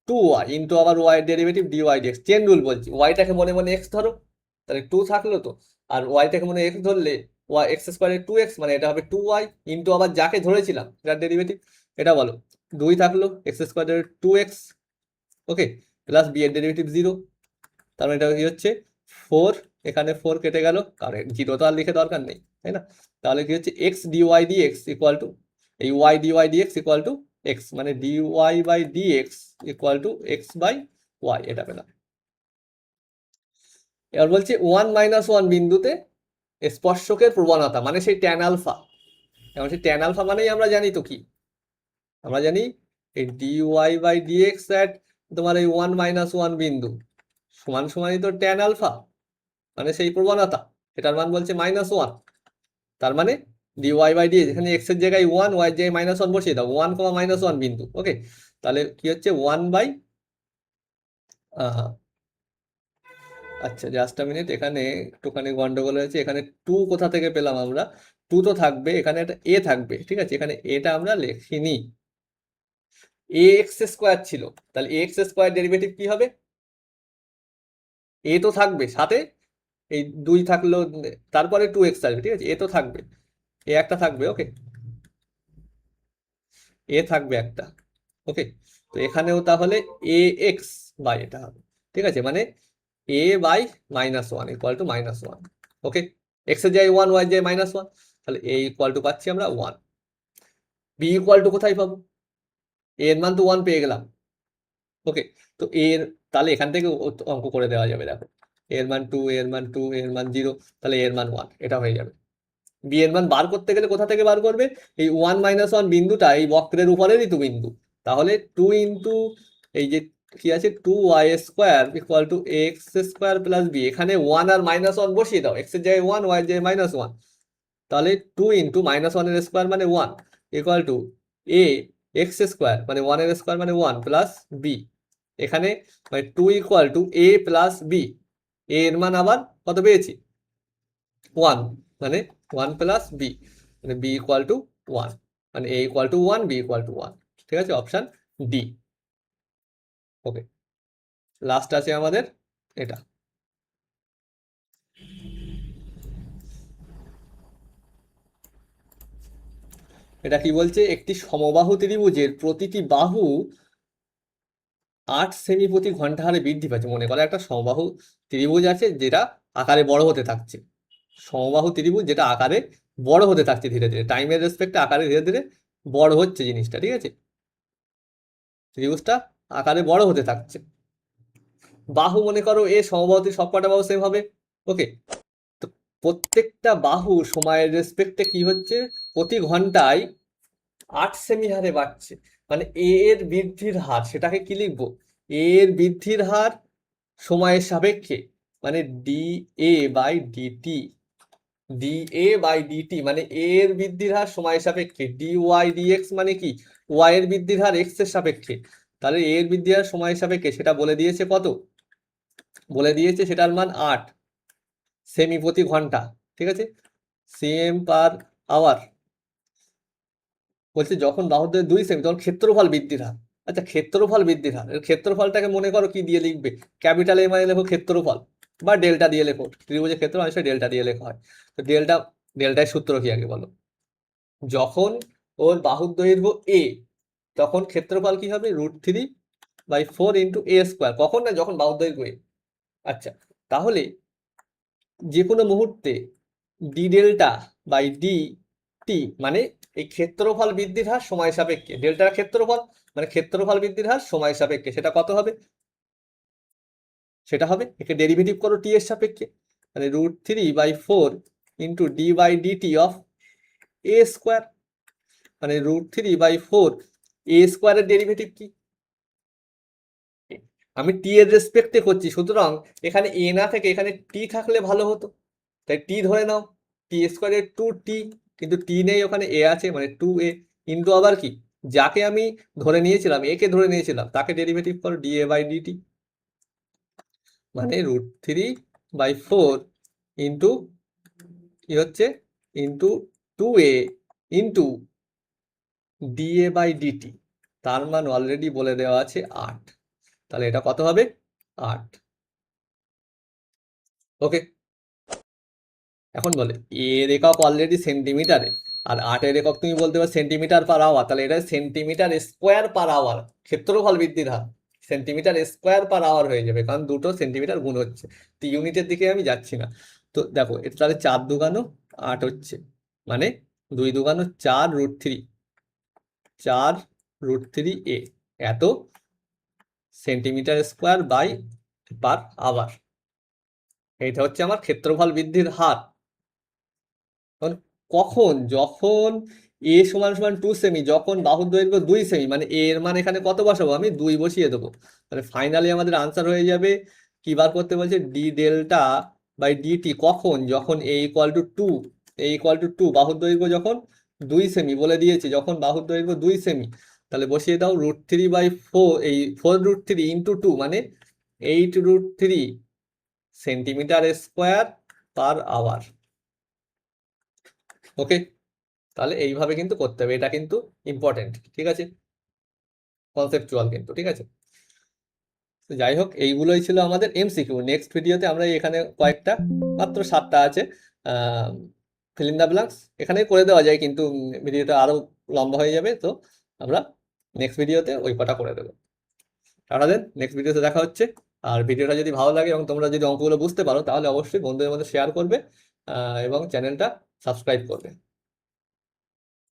2y ইন্টু আবার y derivative dy dx. Chain rule বলছি, ওয়াইটাকে মনে মনে এক্স ধরো, তাহলে 2 থাকলো তো, আর ওয়াইটাকে মনে এক্স ধরলে ওয়াই x² 2x, মানে এটা হবে 2y ইন্টু আবার যাকে ধরেছিলাম যার ডেরিভেটিভ, এটা বলো 2 থাকলো x² 2x, ওকে, প্লাস বি এর ডেরিভেটিভ 0। তার মানে এটা কি হচ্ছে 4, এখানে 4 কেটে গেল, কারণ 0 তো আর লিখে দরকার নেই, তাই না? তাহলে কি হচ্ছে x dy dx equal to এই y dy dx equal to x, মানে dy by dx equal to x by y, এটা পেলাম। এবার বলছে 1 -1 বিন্দুতে স্পর্শকের প্রবণতা মানে সেই ট্যান আলফা। এখন সেই ট্যান আলফা মানেই আমরা জানি তো কি, আমরা জানি এই dy বাই dx এট তোমার এই 1 -1 বিন্দু সমান সমানই তো ট্যান আলফা, মানে সেই প্রবণতা, এটার মান বলছে -1। তার মানে dy বাই dx, এখানে x এর জায়গায় 1, y এর জায়গায় -1 বসিয়ে দাও, 1, -1 বিন্দু। ওকে, তাহলে কি হচ্ছে 1 বাই, আচ্ছা জাস্ট আ মিনিট, এখানে একটুখানি গন্ডগোল হয়েছে, এখানে 2 কোথা থেকে পেলাম আমরা, 2 তো থাকবে, এখানে একটা a থাকবে, ঠিক আছে, এখানে এটা আমরা লিখিনি, ax² ছিল, তাহলে ax² ডেরিভেটিভ কি হবে, a তো থাকবে সাথে, এই 2 থাকলো, তারপরে 2x আসবে, ঠিক আছে, এ তো থাকবে, এ একটা থাকবে, ওকে, এ থাকবে একটা, ওকে। তো এখানেও তাহলে এ এক্স বাই এটা হবে, ঠিক আছে, মানে a by -1 equal to -1। Okay, x এর জায়গায় 1, ওয়াই এর জায়গায় -1, তাহলে এ ইকুয়াল টু পাচ্ছি আমরা 1। বি ইকুয়াল টু কোথায় পাবো, এ এর মান তো 1 পেয়ে গেলাম, ওকে। তো এর তাহলে এখান থেকে অঙ্ক করে দেওয়া যাবে, দেখো এর মান 2, এর মান 2, এর মান 0, তাহলে এর মান 1, এটা হয়ে যাবে। বি এর মান বার করতে গেলে কোথা থেকে বার করবে, এই 1 -1 বিন্দুটা এই বক্রের উপরেরই তো বিন্দু, তাহলে 2 ইন্টু এই যে কি আছে 2y² equal to x² plus B, এখানে 1 আর -1 বসিয়ে দাও, x এর জায়গায় 1, y এর জায়গায় -1, তাহলে 2 ইন্টু -1 এর স্কোয়ার মানে 1 ইকুয়াল টু a x² মানে 1 এর স্কোয়ার মানে 1 প্লাস বি, এখানে মানে 2 equal to a plus b, a এর মান আবার কত পেয়েছি 1, মানে 1 প্লাস বি, মানে বি ইকুয়াল টু 1, মানে a equal to 1, b equal to 1, ঠিক আছে, অপশন ডি। ওকে, লাস্ট আছে আমাদের এটা, এটা কি বলছে, একটি সমবাহু ত্রিভুজের প্রতিটি বাহু 8 সেমি প্রতি ঘন্টা হারে বৃদ্ধি পাচ্ছে। মনে করো একটা সমবাহু ত্রিভুজ আছে যেটা আকারে বড় হতে থাকছে, সমবাহু ত্রিভুজ যেটা আকারে বড় হতে থাকছে ধীরে ধীরে, টাইমের রেসপেক্টে আকারে ধীরে ধীরে বড় হচ্ছে জিনিসটা, ঠিক আছে, ত্রিভুজটা আকারে বড় হতে থাকছে। বাহু মনে করো এ সমবাহু সবকটা বাহু সেম হবে। ওকে, তো প্রত্যেকটা বাহু সময়ের রেসপেক্টে কি হচ্ছে, প্রতি ঘন্টায় 8 সেমি হারে বাড়ছে। মানে এ এর বৃদ্ধির হার, সেটাকে কি লিখবো, এ এর বৃদ্ধির হার সময়ের সাপেক্ষে, মানে d a by dt, d a by dt মানে এ এর বৃদ্ধির হার সময়ের সাপেক্ষে, ডি ওয়াই ডিএক্স মানে কি ওয়াই এর বৃদ্ধির হার এক্স এর সাপেক্ষে। তাহলে এ এর বৃদ্ধির হার সময়ের সাপেক্ষে সেটা বলে দিয়েছে কত, বলে দিয়েছে সেটার মান 8 সেমি প্রতি ঘন্টা। ঠিক আছে, সেম পার আওয়ার। বলছে যখন বাহুদ্বয় 2 সেমি তখন ক্ষেত্রফল বৃদ্ধির হার। আচ্ছা, ক্ষেত্রফল বৃদ্ধির হার, এর ক্ষেত্রফলটাকে মনে করো কি দিয়ে লিখবে, ক্যাপিটাল এ মানে লেখো ক্ষেত্রফল, বা ডেল্টা দিয়ে লেখো, ত্রিভুজের ক্ষেত্র মানুষের ডেল্টা দিয়ে লেখা হয়। তো ডেল্টার সূত্র কি আগে বলো। যখন ওর বাহুর দৈর্ঘ্য এ, তখন ক্ষেত্রফল কি হবে, √3/4 ইন্টু এ স্কোয়ার। কখন না, যখন বাহুর দৈর্ঘ্য এ। আচ্ছা, তাহলে যে কোনো মুহূর্তে d delta by d t মানে এই ক্ষেত্রফল বৃদ্ধির হার সময় সাপেক্ষে, ডেল্টার ক্ষেত্রফল মানে ক্ষেত্রফল বৃদ্ধির হার সময় সাপেক্ষে, সেটা কত হবে, সেটা হবে একে ডেরিভেটিভ করো টি এর সাপেক্ষে, মানে √3/4 into d by dt of a square, মানে √3/4 এ স্কোয়ারের ডেরিভেটিভ কি, আমি টি এর রেসপেক্টে করছি, সুতরাং এখানে এ না থেকে এখানে টি থাকলে ভালো হতো, তাই টি ধরে নাও, টি স্কোয়ারের 2t, কিন্তু টি নেই, ওখানে এ আছে মানে 2a ইন্টু আবার কি, যাকে আমি ধরে নিয়েছিলাম, একে ধরে নিয়েছিলাম, তাকে ডেরিভেটিভ করো ডি এ বাই ডিটি, মানে √3/4 ইন্টু কি হচ্ছে, into 2a into d a by dt, তার মান অলরেডি বলে দেওয়া আছে 8। তাহলে এটা কত হবে, 8। ওকে, এখন বলে এর একক অলরেডি সেন্টিমিটারে, আর 8-এর একক তুমি বলতে পারো সেন্টিমিটার পার আওয়ার, তাহলে এটা সেন্টিমিটার স্কোয়ার পার আওয়ার, ক্ষেত্রফল বৃদ্ধির হার সেন্টিমিটার স্কোয়ার পার আওয়ার হয়ে যাবে, কারণ দুটো সেন্টিমিটার গুণ হচ্ছে, তো ইউনিটের দিকে আমি যাচ্ছি না। তো দেখো এটা তাহলে 4 দুগুণ 8 হচ্ছে, মানে 2 দুগুণ 4√3, 4√3a এত centimetre square by per hour. এইটা হচ্ছে আমার ক্ষেত্রফল বৃদ্ধির হার। কখন, যখন এ সমান সমান 2 সেমি, যখন বাহুর দৈর্ঘ্য 2 সেমি, মানে এ এর মান এখানে কত বসাবো, আমি 2 বসিয়ে দেবো, মানে ফাইনালি আমাদের আনসার হয়ে যাবে কি বার করতে বলছে, ডি ডেল্টা বাই ডিটি, কখন, যখন a equal to 2, a equal to 2, বাহুর দৈর্ঘ্য যখন 2 সেমি বলে দিয়েছে, যখন বাহুর দৈর্ঘ্য 2 সেমি, তাহলে বসিয়ে দাও √3/4, এই 4√3 ইন্টু 2 মানে 8√3 সেন্টিমিটার স্কোয়ার পার আওয়ার। ওকে, তাহলে এইভাবে কিন্তু করতে হবে, এটা কিন্তু ইম্পর্টেন্ট, ঠিক আছে, কনসেপচুয়াল কিন্তু, ঠিক আছে। তো যাই হোক, এইগুলোই ছিল আমাদের এমসিকিউ। নেক্সট ভিডিওতে আমরা এখানে কয়েকটা, মাত্র 7টা আছে, ফিল ইন দ্য ব্ল্যাঙ্কস এখানে করে দেওয়া যায়, কিন্তু ভিডিওটা আরো লম্বা হয়ে যাবে, তো আমরা নেক্সট ভিডিওতে ওই কটা করে দেবো। টাটা দেন, নেক্সট ভিডিওতে দেখা হচ্ছে। আর ভিডিওটা যদি ভালো লাগে এবং তোমরা যদি অঙ্কগুলো বুঝতে পারো, তাহলে অবশ্যই বন্ধুদের মধ্যে শেয়ার করবে এবং চ্যানেলটা সাবস্ক্রাইব করবে।